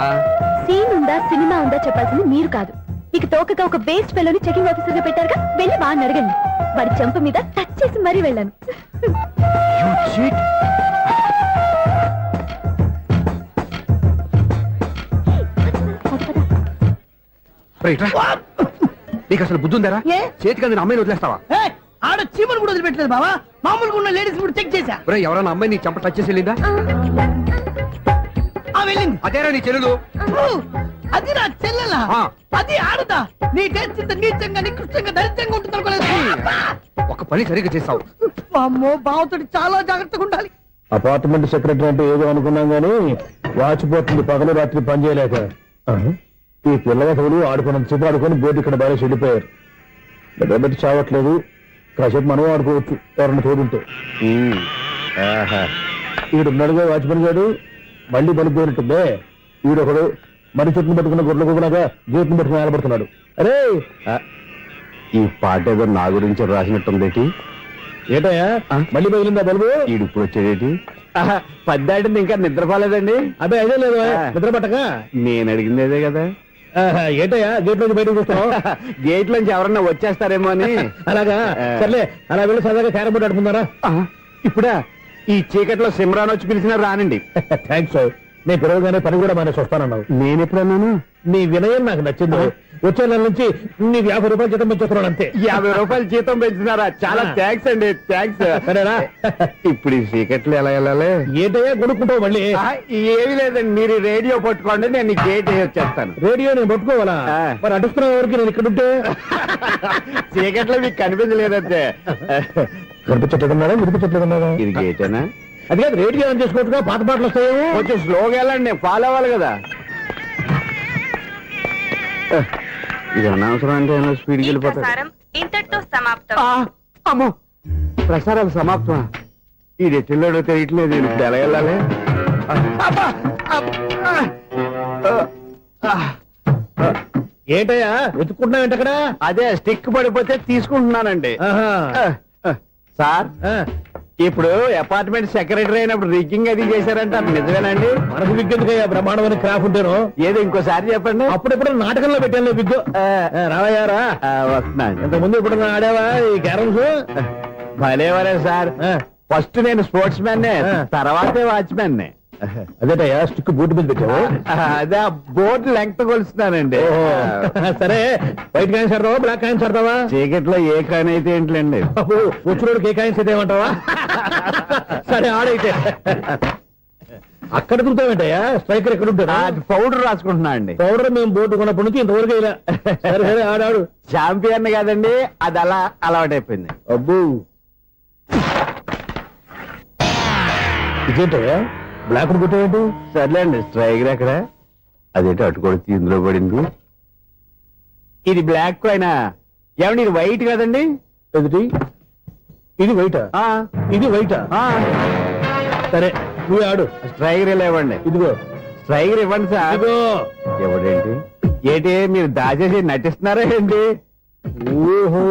సీన్ ఉందా సినిమా ఉందా చెప్పాల్సింది మీరు కాదు. మీకు తోకగా ఒక వేస్ట్ ఫెలోని చెకింగ్ ఆఫీసర్ గా పెట్టారుగా, వెళ్ళి వాడిని అడగండి. వాడి చెంప మీద టచ్ చేసి మరీ వెళ్ళాను. నీకు అసలు బుద్ధి ఉందారా? ఏ? చేతికి అందిన అమ్మాయిని వదిలేస్తావా? ఏయ్, ఆడ చీమను కూడా వదిలిపెట్టలేదు బావా. మామూలుగా ఉన్న లేడీస్ కూడా చెక్ చేశా. ఒరేయ్, ఎవరైనా అమ్మాయి నీ చెంప టచ్ చేసి వెళ్ళిందా? ఆ వెళ్ళింది. అదేరా నీ చెల్లెలు. ఓ, అది నా చెల్లెలా? ఆ. అది ఆడదా? నీ టేస్ట్ ఇంత నీచంగా నికృష్టంగా దరిద్రంగా ఉంటుంది అనుకోలేదు. ఒక పని సరిగ్గా చేస్తావు. అమ్మో, బావతోటి చాలా జాగ్రత్తగా ఉండాలి. అపార్ట్మెంట్ సెక్రటరీ అంటే ఏదో అనుకున్నాం గానీ వాచిపోతుంది పగలు రాత్రి పని చేయలేక. ఈ పిల్లగతులు ఆడుకున్నంత సేపు ఆడుకొని బోర్డు ఇక్కడ బాగా చెడిపోయారు. నిద్రబెట్టి చావట్లేదు. కాసేపు మనం ఆడుకోవచ్చు ఎవరన్నా తోడుంటే. ఈడున్నాడుగా వాచ్మెన్ గారు, మళ్ళీ బలిపోయినట్టుందే. ఈడొకడు మరి చెట్టును పట్టుకున్న గుడ్ల గుబలాగా గేట్ను పట్టుకుని నిలబడుతున్నాడు. అరే, ఈ పాట ఏదో నా గురించి రాసినట్టుందేటి. ఏటయ్యా మళ్ళీ పగిలిందా బల్బు? ఈడు ఇప్పుడు వచ్చేదేటి? పద్దాటింది ఇంకా నిద్రపోలేదండి. అదే అదే లేదు నిద్ర పట్టక. నేను అడిగింది అదే కదా. ఏటయ్యా గేట్ నుంచి బయటకు చూస్తావు? గేట్ లోంచి ఎవరన్నా వచ్చేస్తారేమో అని. అలాగా, సర్లే అలా వెళ్ళి సరదాగా క్యారం బోర్డు ఆడుకుందారా? ఇప్పుడా? ఈ చీకట్లో సిమ్రాన్ వచ్చి పిలిచినా రానండి. థ్యాంక్స్. నేను పిలవగానే పని కూడా మానేసి వస్తానన్నావు. నేను ఎప్పుడన్నాను? నీ వినయం నాకు నచ్చింది. వచ్చే నెల నుంచి నీ 50 రూపాయలు జీతం పెంచుతున్నాను అంతే. 50 రూపాయలు జీతం పెంచినారా? చాలా థ్యాంక్స్ అండి, థ్యాంక్స్. సరేనా? ఇప్పుడు ఈ చీకట్లు ఎలా వెళ్ళాలి? ఏంటయ్యా కొనుక్కుంటావు మళ్ళీ? ఏమీ లేదండి, మీరు రేడియో పట్టుకోండి, నేను ఈ గేట్ వచ్చేస్తాను. రేడియో నేను పట్టుకోవాలా? మరి అడుస్తున్న వరకు నేను ఇక్కడ ఉంటే చీకట్లో మీకు కనిపించలేదంటే. కనిపించట్లేదన్నారా వినిపించట్లేదన్నారా? ఇది గేటేనా? అది కాదు, రేడియో ఆన్ చేసుకోవచ్చుగా, పాత పాటలు వస్తాయేమో. కొంచెం స్లోగా వెళ్ళండి, నేను ఫాలో అవ్వాలి కదా. ఇది అనవసరం అంటే స్పీడ్కి వెళ్ళిపోతారు. ఇంతటితో సమాప్తం. అమ్మో, ప్రసారాలు సమాప్తం. ఈ రెట్టిల్లోడో తెలియట్లేదు, ఇప్పుడు ఎలా వెళ్ళాలి? ఏంటయ్యా వెతుక్కుంటున్నావు ఏంటక్కడ? అదే స్టిక్ పడిపోతే తీసుకుంటున్నానండి. సార్, ఇప్పుడు అపార్ట్మెంట్ సెక్రటరీ అయినప్పుడు రిగ్గింగ్ అది చేశారంటే అది నిజమేనండి? మనకు విగ్గెందుకయ్యా, బ్రహ్మాండమైన క్రాఫ్ ఉంటాను. ఏదో ఇంకోసారి చెప్పండి. అప్పుడెప్పుడు నాటకంలో పెట్టాను విగ్గు. రావయ్యారా? వస్తున్నాను. ఇంతకుముందు ఇప్పుడు ఆడావా ఈ క్యారమ్స్? భలేవరే సార్, ఫస్ట్ నేను స్పోర్ట్స్ మ్యాన్, తర్వాతే వాచ్మెన్. అదేటయ్యా స్టిక్ బూట్ మీద పెట్టావు? అదే బోర్డు లెంగ్త్ కొలుస్తున్నానండి. సరే, వైట్ కాయిన్స్ ఆడతావా బ్లాక్ కాయిన్స్ ఆడతావా? చీకట్లో ఏ కాయిన్ అయితే ఏంటండి? వచ్చినోడికి ఏ కాయిన్స్ అయితే ఏమంటావా? సరే ఆడైతే. అక్కడ దొరుకుతావేంటయ్యా? స్ట్రైకర్ ఎక్కడ ఉంటాడా? పౌడర్ రాసుకుంటున్నా అండి. పౌడర్ మేము బోర్డు కొన్నప్పటి నుంచి ఇంతవరకు ఇలా. సరే సరే ఆడాడు. చాంపియన్ కాదండి, అది అలా అలవాటైపోయింది. అబ్బు, ఇదేంటయ్యా బ్లాక్ కొట్టావేంటి? సర్లేండి, స్ట్రైకర్ ఎక్కడ? అదేంటి అటుకొడితే ఇందులో పడింది. ఇది బ్లాక్ కాయినా? ఏమండి ఇది వైట్ కదండి? ఎదుటి ఇది వైటా? ఇది వైటా? సరే నువ్వు ఆడు. స్ట్రైకర్ ఇలా ఇవ్వండి. ఇదిగో స్ట్రైకర్ ఇవ్వండి సార్. ఇదిగో. ఎవడేంటి? ఏంటి మీరు దాచేసి నటిస్తున్నారా ఏంటి? ఓహో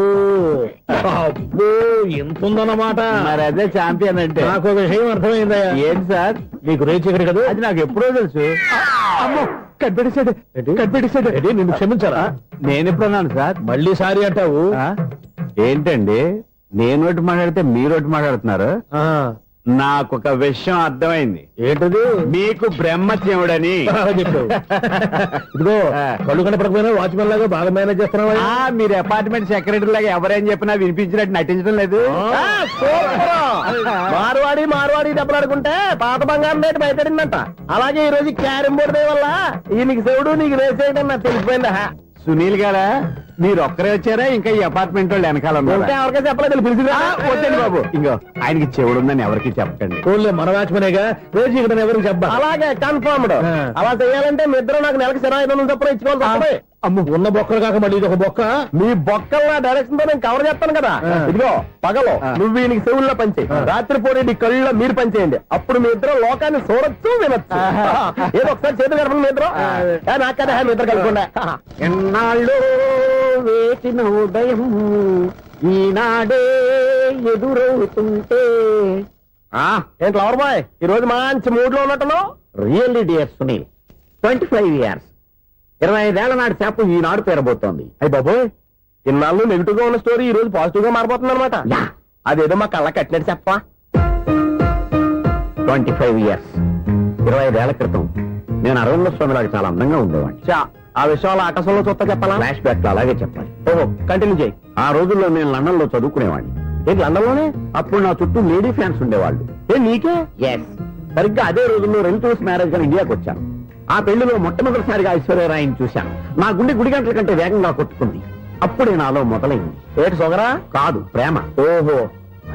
అబ్బో ఎంత ఉందన్నమాట. మరి అదే ఛాంపియన్ అంటే. నాకు ఒక విషయం అర్థమైందయ్యా. ఏంటి సార్? నీకు రేచి ఇక్కడ కదా, అది నాకు ఎప్పుడో తెలుసు. అమ్మో కనిపెట్టేశాడు కనిపెట్టేశాడు. ఏంటి, నిన్ను క్షమించారా? నేను ఎప్పుడన్నాను సార్? మళ్ళీ సారీ అంటావు? ఆ? ఏంటండి నేనోటి మాట్లాడితే మీరోటి మాట్లాడుతున్నారు? ఆ, నాకు ఒక విషయం అర్థమైంది. ఏంటది? మీకు బ్రహ్మత్యముడని. బాగా చెప్పావు. ఇదిగో కళ్ళు కనపడకపోయినా వాచ్మెన్ లాగా బాగా మేనేజ్ చేస్తున్నావా? మీరు అపార్ట్మెంట్ సెక్రటరీ లాగా ఎవరేం చెప్పినా వినిపించినట్టు నటించడం లేదు. మార్వాడి దెబ్బలాడుకుంటే పాత బంగారం రేటు బయటడిందంట. అలాగే ఈ రోజు క్యారం బోర్డు డే వల్ల ఈయనకి శివుడు నీకు రేసేయడం నాకు తెలిసిపోయిందా. సునీల్ గారా, మీరు ఒక్కరే వచ్చారా ఇంకా ఈ అపార్ట్మెంట్ వాళ్ళు వెనకాల ఉన్నారా? ఇంకా ఎవరికైనా చెప్పలేదు పిలిచిరా. వద్దండి బాబు, ఇంకో ఆయనకి చెవుడుందని ఎవరికి చెప్పకండి. ఓన్లీ మన వాచ్మెనేగా, రేచి ఇక్కడ ఎవరికి చెప్పా. అలాగే కన్ఫర్మ్డ్. ఆ. అలా చేయాలంటే మీ ఇద్దరు నాకు నెలకు 25,000 చొప్పున ఇచ్చుకోవాలి తప్పదు. అమ్మ, ఉన్న బొక్కలు కాక మళ్ళీ ఇది ఒక బొక్క. మీ బొక్కల్లా డైరెక్షన్ తో నేను కవర్ చేస్తాను కదా. ఆ. ఇదిగో పగలో ఆ. నువ్వు ఈయనకి చెవుల్లో పంచే, రాత్రిపూట నీ కళ్ళలో మీరు పంచేయండి. అప్పుడు మీ ఇద్దరు లోకాన్ని చూడొచ్చు వినొచ్చు. ఏదో ఒకసారి చేతులు కలపండి మీ ఇద్దరు. నాకు కదా మీ ఇద్దరు కలుపుకుండా. ఎన్నాళ్ళు వేసిన ఉదయం ఈనాడే ఎదురవుతుంటే. ఏంటి లవర్ బాయ్, ఈ రోజు మంచి మూడ్ లో ఉన్నట్టున్నావు. రియల్లీ డియర్ సునీల్, 25 years 25 ఏళ్ల నాటి చేప ఈనాడు పేరబోతోంది. అయ్యి బాబోయ్, ఇన్నాళ్ళు నెగిటివ్ గా ఉన్న స్టోరీ ఈ రోజు పాజిటివ్ గా మారిపోతుంది అనమాట. యా. అదేదో మా కళ్ళ కట్టినట్టు చెప్పా. 25 years 25 ఏళ్ల క్రితం నేను అరవింద స్వామిలాగా చాలా అందంగా ఉండేవాడిని. చా, ఆ విషయాలు ఆకాశంలో చూస్తా చెప్పాలా? ఫ్లాష్ బ్యాక్ అలాగే చెప్పాలి. ఓహో, కంటిన్యూ చేయి. ఆ రోజుల్లో నేను లండన్ లో చదువుకునేవాడిని. ఏంటి లండన్ లోనే? అప్పుడు నా చుట్టూ లేడీ ఫ్యాన్స్ ఉండేవాళ్ళు. నీకే? ఎస్, సరిగ్గా అదే రోజుల్లో రిలేటివ్స్ మ్యారేజ్ గా ఇండియాకి వచ్చాను. ఆ పెళ్లిలో మొట్టమొదటిసారిగా ఐశ్వర్యరాయని చూశాను. నా గుండె గుడి గంటల కంటే వేగంగా కొట్టుకుంది. అప్పుడే నాలో మొదలైంది. ఏటి సొగరా? కాదు, ప్రేమ. ఓహో,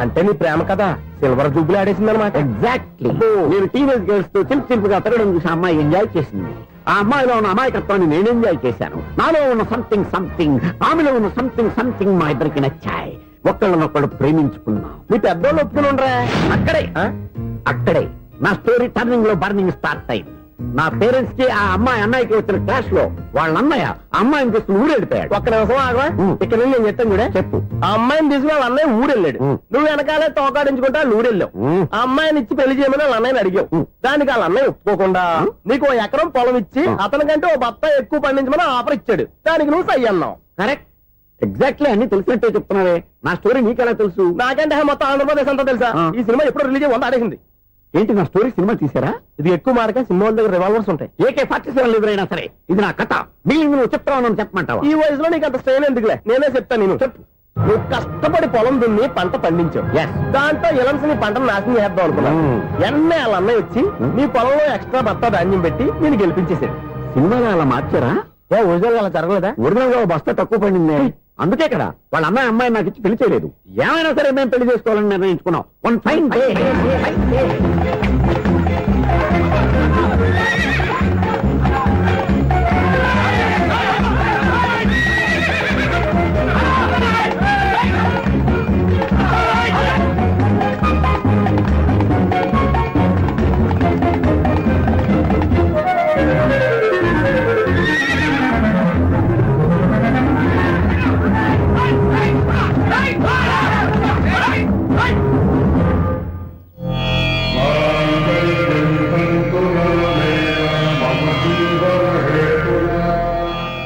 అంటే నీ ప్రేమ కదా సిల్వర్ జూబ్లీ ఆడేసింది అనమాట. ఎగ్జాక్ట్లీ. నేను టీనేజ్ గర్ల్స్ తో చిలిపి చిలిపిగా తిరగడం చూసి ఆ అమ్మాయి ఎంజాయ్ చేసింది. ఆ అమ్మాయిలో ఉన్న అమాయకత్వాన్ని నేను ఎంజాయ్ చేశాను. నాలో ఉన్న సంథింగ్ ఆమెలో ఉన్న సంథింగ్ మా ఇద్దరికి నచ్చాయి. ఒక్కళ్ళనొక్కడు ప్రేమించుకున్నాం. మీ పెద్దోళ్ళు ఒప్పుకుని ఉండరా? అక్కడే నా స్టోరీ టర్నింగ్ లో బర్నింగ్ స్టార్ట్ అయింది. నా పేరెంట్స్ కి ఆ అమ్మాయి అన్నయ్యకి వచ్చిన క్లాష్ లో వాళ్ళ అన్నయ్య ఆ అమ్మాయిని తీసుకుని ఊరెళ్ళిపోయాడు. ఒక్క నిమిషం ఆగవా? ఇక్కడ నుండి నేను చెప్తాను కూడా. చెప్పు. ఆ అమ్మాయిని తీసుకుని వాళ్ళ అన్నయ్య ఊరెళ్ళాడు. నువ్వు వెనకాలే తోకాడించుకుంటా ఊరెళ్ళావు. ఆ అమ్మాయిని ఇచ్చి పెళ్లి చేయమని వాళ్ళ అన్నయ్యని అడిగావు. దానికి వాళ్ళ అన్నయ్య ఒప్పుకోకుండా నీకు 1 ఎకరం పొలం ఇచ్చి అతనికంటే 1 బత్త ఎక్కువ పండించమని ఆఫర్ ఇచ్చాడు. దానికి నువ్వు సై అన్నావు. కరెక్ట్, ఎగ్జాక్ట్లీ అన్ని తెలిసినట్టే చెప్తున్నావే. నా స్టోరీ నీకెలా తెలుసు? నాకంటే మొత్తం ఆంధ్రప్రదేశ్ అంతా తెలుసా? ఈ సినిమా ఎప్పుడు రిలీజ్ 100 ఆడేసింది. ఏంటి, నా స్టోరీ సినిమా తీసారా? ఇది ఎక్కువ మార్క సినిమా వాళ్ళ దగ్గర రివాల్వర్స్ ఉంటాయి. AK-47 ఎదురైనా సరే ఇది నా కథ. మిగిలింది నువ్వు చెప్తావు చెప్పమంటావా? ఈ వయసులో నీకు అంత స్ట్రెయిన్ ఎందుకులే, నేనే చెప్తాను. నేను చెప్పు. నువ్వు కష్టపడి పొలం దున్ని పంట పండించావు. Yes. దాంతో ఇలన్స్ నీ పంటను నాశనం చేద్దాం అనుకున్నావు. ఎన్నే వాళ్ళ అన్నయ్య వచ్చి నీ పొలంలో ఎక్స్ట్రా బత్తా ధాన్యం పెట్టి నేను గెలిపించేసాడు. సినిమాలో అలా మార్చారా? ఒరిజినల్ అలా జరగలేదా? ఒరిజినల్ గా ఓ బస్తా తక్కువ పడింది. అందుకే కదా వాళ్ళ అమ్మాయి నాకు ఇచ్చి పెళ్లి చేయలేదు. ఏమైనా సరే మేము పెళ్లి చేసుకోవాలని నిర్ణయించుకున్నాం. One fine day.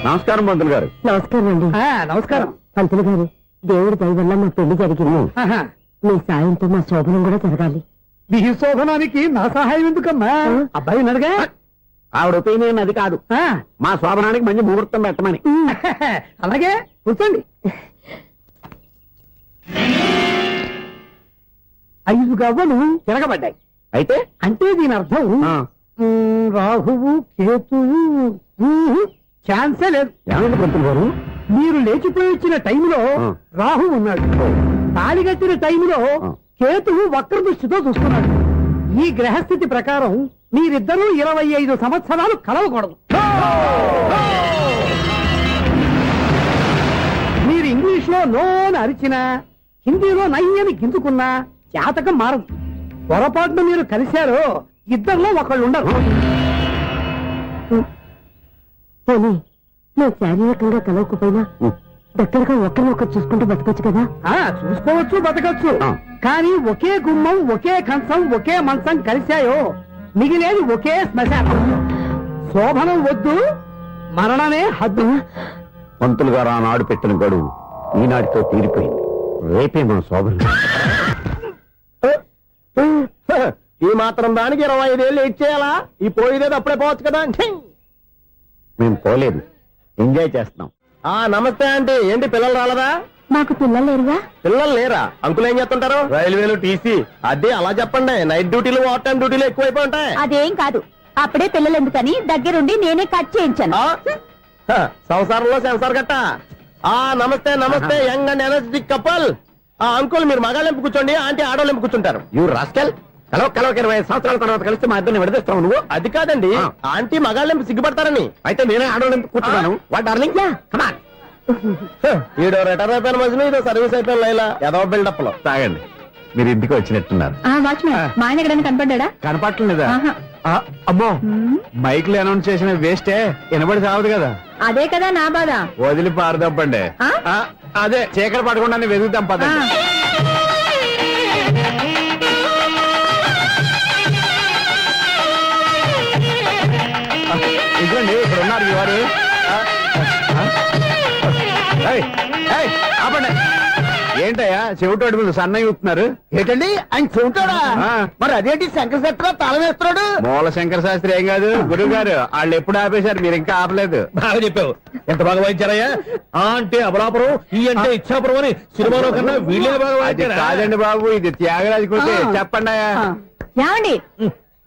నమస్కారం పంతులు గారు. నమస్కారం అండి. నమస్కారం. పంతులు గారు, దేవుడి దయ వల్ల మా పెళ్లి జరిగింది. మీ సాయంతో మా శోభనం కూడా జరగాలి. నీ శోభనానికి నా సహాయం ఎందుకమ్మా? అబ్బాయి నడగా ఆవిడ ఒపీనియన్ అది కాదు. మా శోభనానికి మంచి ముహూర్తం పెట్టమని. అలాగే కూర్చోండి. 5 గవ్వలు తిరగబడ్డాయి. అయితే అంటే దీని అర్థం రాహువు కేతువు ఛాన్సే లేదు. ఏమైంది పంతులు గారు? మీరు లేచిపోయి వచ్చిన టైంలో రాహు ఉన్నాడు. తాళిగట్టిన టైంలో కేతువు వక్ర దృష్టితో చూస్తున్నాడు. ఈ గ్రహస్థితి ప్రకారం మీరిద్దరూ 25 సంవత్సరాలు కలవకూడదు. మీరు ఇంగ్లీష్ లో నోని అరిచినా, హిందీలో నయ్యని గింజుకున్నా జాతకం మారదు. పొరపాటున మీరు కలిశారో ఇద్దరిలో ఒకళ్ళు ఉండరు. పోనీ నువ్వు శారీరకంగా కలవకపోయినా దగ్గరగా ఒకరినొకరు చూసుకుంటూ బతకొచ్చు కదా చూసుకోవచ్చు బతకచ్చు ఆ. కానీ ఒకే గుమ్మం ఒకే కంచం ఒకే మంచం కలిశాయో మిగిలేది ఒకే శ్మశానం శోభనం వద్దు మరణమే హద్దు. పంతులు గారు ఆనాడు పెట్టిన గడువు ఈనాటితో తీరిపోయింది. రేపే మన శోభనం. ఈ మాత్రం దానికి 25 ఏళ్ళు ఇచ్చేయాలా? ఈ పోయేదేది అప్పుడే పోవచ్చు కదా. మేము పోలేదు, ఎంజాయ్ చేస్తున్నాం. నమస్తే ఆంటీ. ఏంటి పిల్లలు రాలదా? మాకు పిల్లలు లేరుగా. పిల్లలు లేరా? అంకులు ఏం చేస్తుంటారు? రైల్వేలు, టీసీ. అదే అలా చెప్పండి. నైట్ డ్యూటీలు, ఓవర్ టైం డ్యూటీలు ఎక్కువైపోయి ఉంటాయి. అదేం కాదు, అప్పుడే పిల్లలు ఎందుకని దగ్గరుండి నేనే కట్ చేయించాను. సంసారంలో సెన్సార్ గట్ట. నమస్తే నమస్తే, young and energetic couple. Uncle మీరు మగాళ్ళెంపు కూర్చోండి, ఆంటీ ఆడోళ్ళెంపు కూర్చుంటారు. యూ రాస్కెల్, కలవ 25 సంవత్సరాల తర్వాత కలిస్తే మా ఇద్దరిని విడదీస్తావు నువ్వు. అది కాదండి, ఆంటీ మగాళ్ళెంపు సిగ్గుపడతారని. అయితే నేనే ఆడవాళ్ళని కూర్చున్నాను. What darling, come on. ఈడో రిటైర్ అయిపోయిన మధ్యలో ఇదో సర్వీస్ అయిపోయిన లైలా ఏదో బిల్డప్ లో. తాగండి, మీరు ఇంటికి వచ్చినట్టున్నారు. వాచ్మెన్ మా ఆయన ఎక్కడైనా కనపడ్డా? కనపట్లేదా? అమ్మో, మైక్లు అనౌన్స్ చేసిన వేస్టే, వినబడి సావదు కదా. అదే కదా నా బాధ. వదిలి పారదప్పండి. అదే చీకటి పడకుండా వెతుకుతాం పదండి. ఇదిగోండి, ఇక్కడ ఉన్నారు ఈ వారు. ఏయ్, ఏయ్, ఆపండి. ఏంటయ్యా చెవిటోడి మీద సన్నయ్య ఊపుతున్నారు? ఏంటండి ఆయన చెబుతాడా? మరి అదేంటి శంకర్ శెట్టిలో తాళం వేస్తున్నాడు? మూల శంకర శాస్త్రి ఏం కాదు గురువు గారు, వాళ్ళు ఎప్పుడు ఆపేశారు, మీరు ఇంకా ఆపలేదు. బాగా చెప్పావు. ఎంత బాగా వాయించారయ్యా. ఆ అంటే అబలాపురం, ఈ అంటే ఇచ్చాపురం అని సినిమాలో కన్నా వీళ్ళే బాగా అది వాయించారా? కాదండి బాబు, ఇది త్యాగరాజు కొట్టి. చెప్పండి అయ్యా. ఏమండి,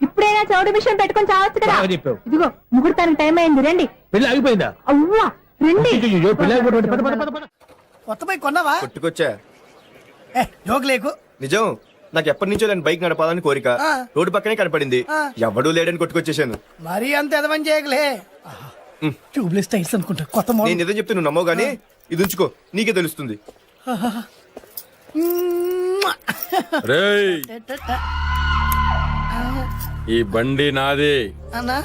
ఇప్పుడైనా చౌడు మిషన్ పెట్టుకొని చావచ్చు కదా. బాగా చెప్పావు. ఇదిగో ముహూర్తానికి టైం అయింది, రండి. పెళ్లి ఆగిపోయిందా? అవ్వా రండి. అయ్యయ్యో, పెళ్లి ఆగిపోయింది. పద, పద, పద, పద. కొత్త బైక్ కొన్నావా? కొట్టుకొచ్చా. జోక్ లేకు. నిజం, నాకు ఎప్పటి నుంచో దాని బైక్ నడపాలని కోరిక. రోడ్డు పక్కనే కనపడింది, ఎవడూ లేడని కొట్టుకొచ్చేసాను. మరీ అంత ఎదవని చేయగలే. ట్యూబ్లెస్ టైర్స్ అనుకుంటా, కొత్త మోడల్. నేను నిజం చెప్తే నువ్వు నమ్మవు గానీ ఇది ఉంచుకో, నీకే తెలుస్తుంది. రేయ్, ఈ బండి నాది. అన్నా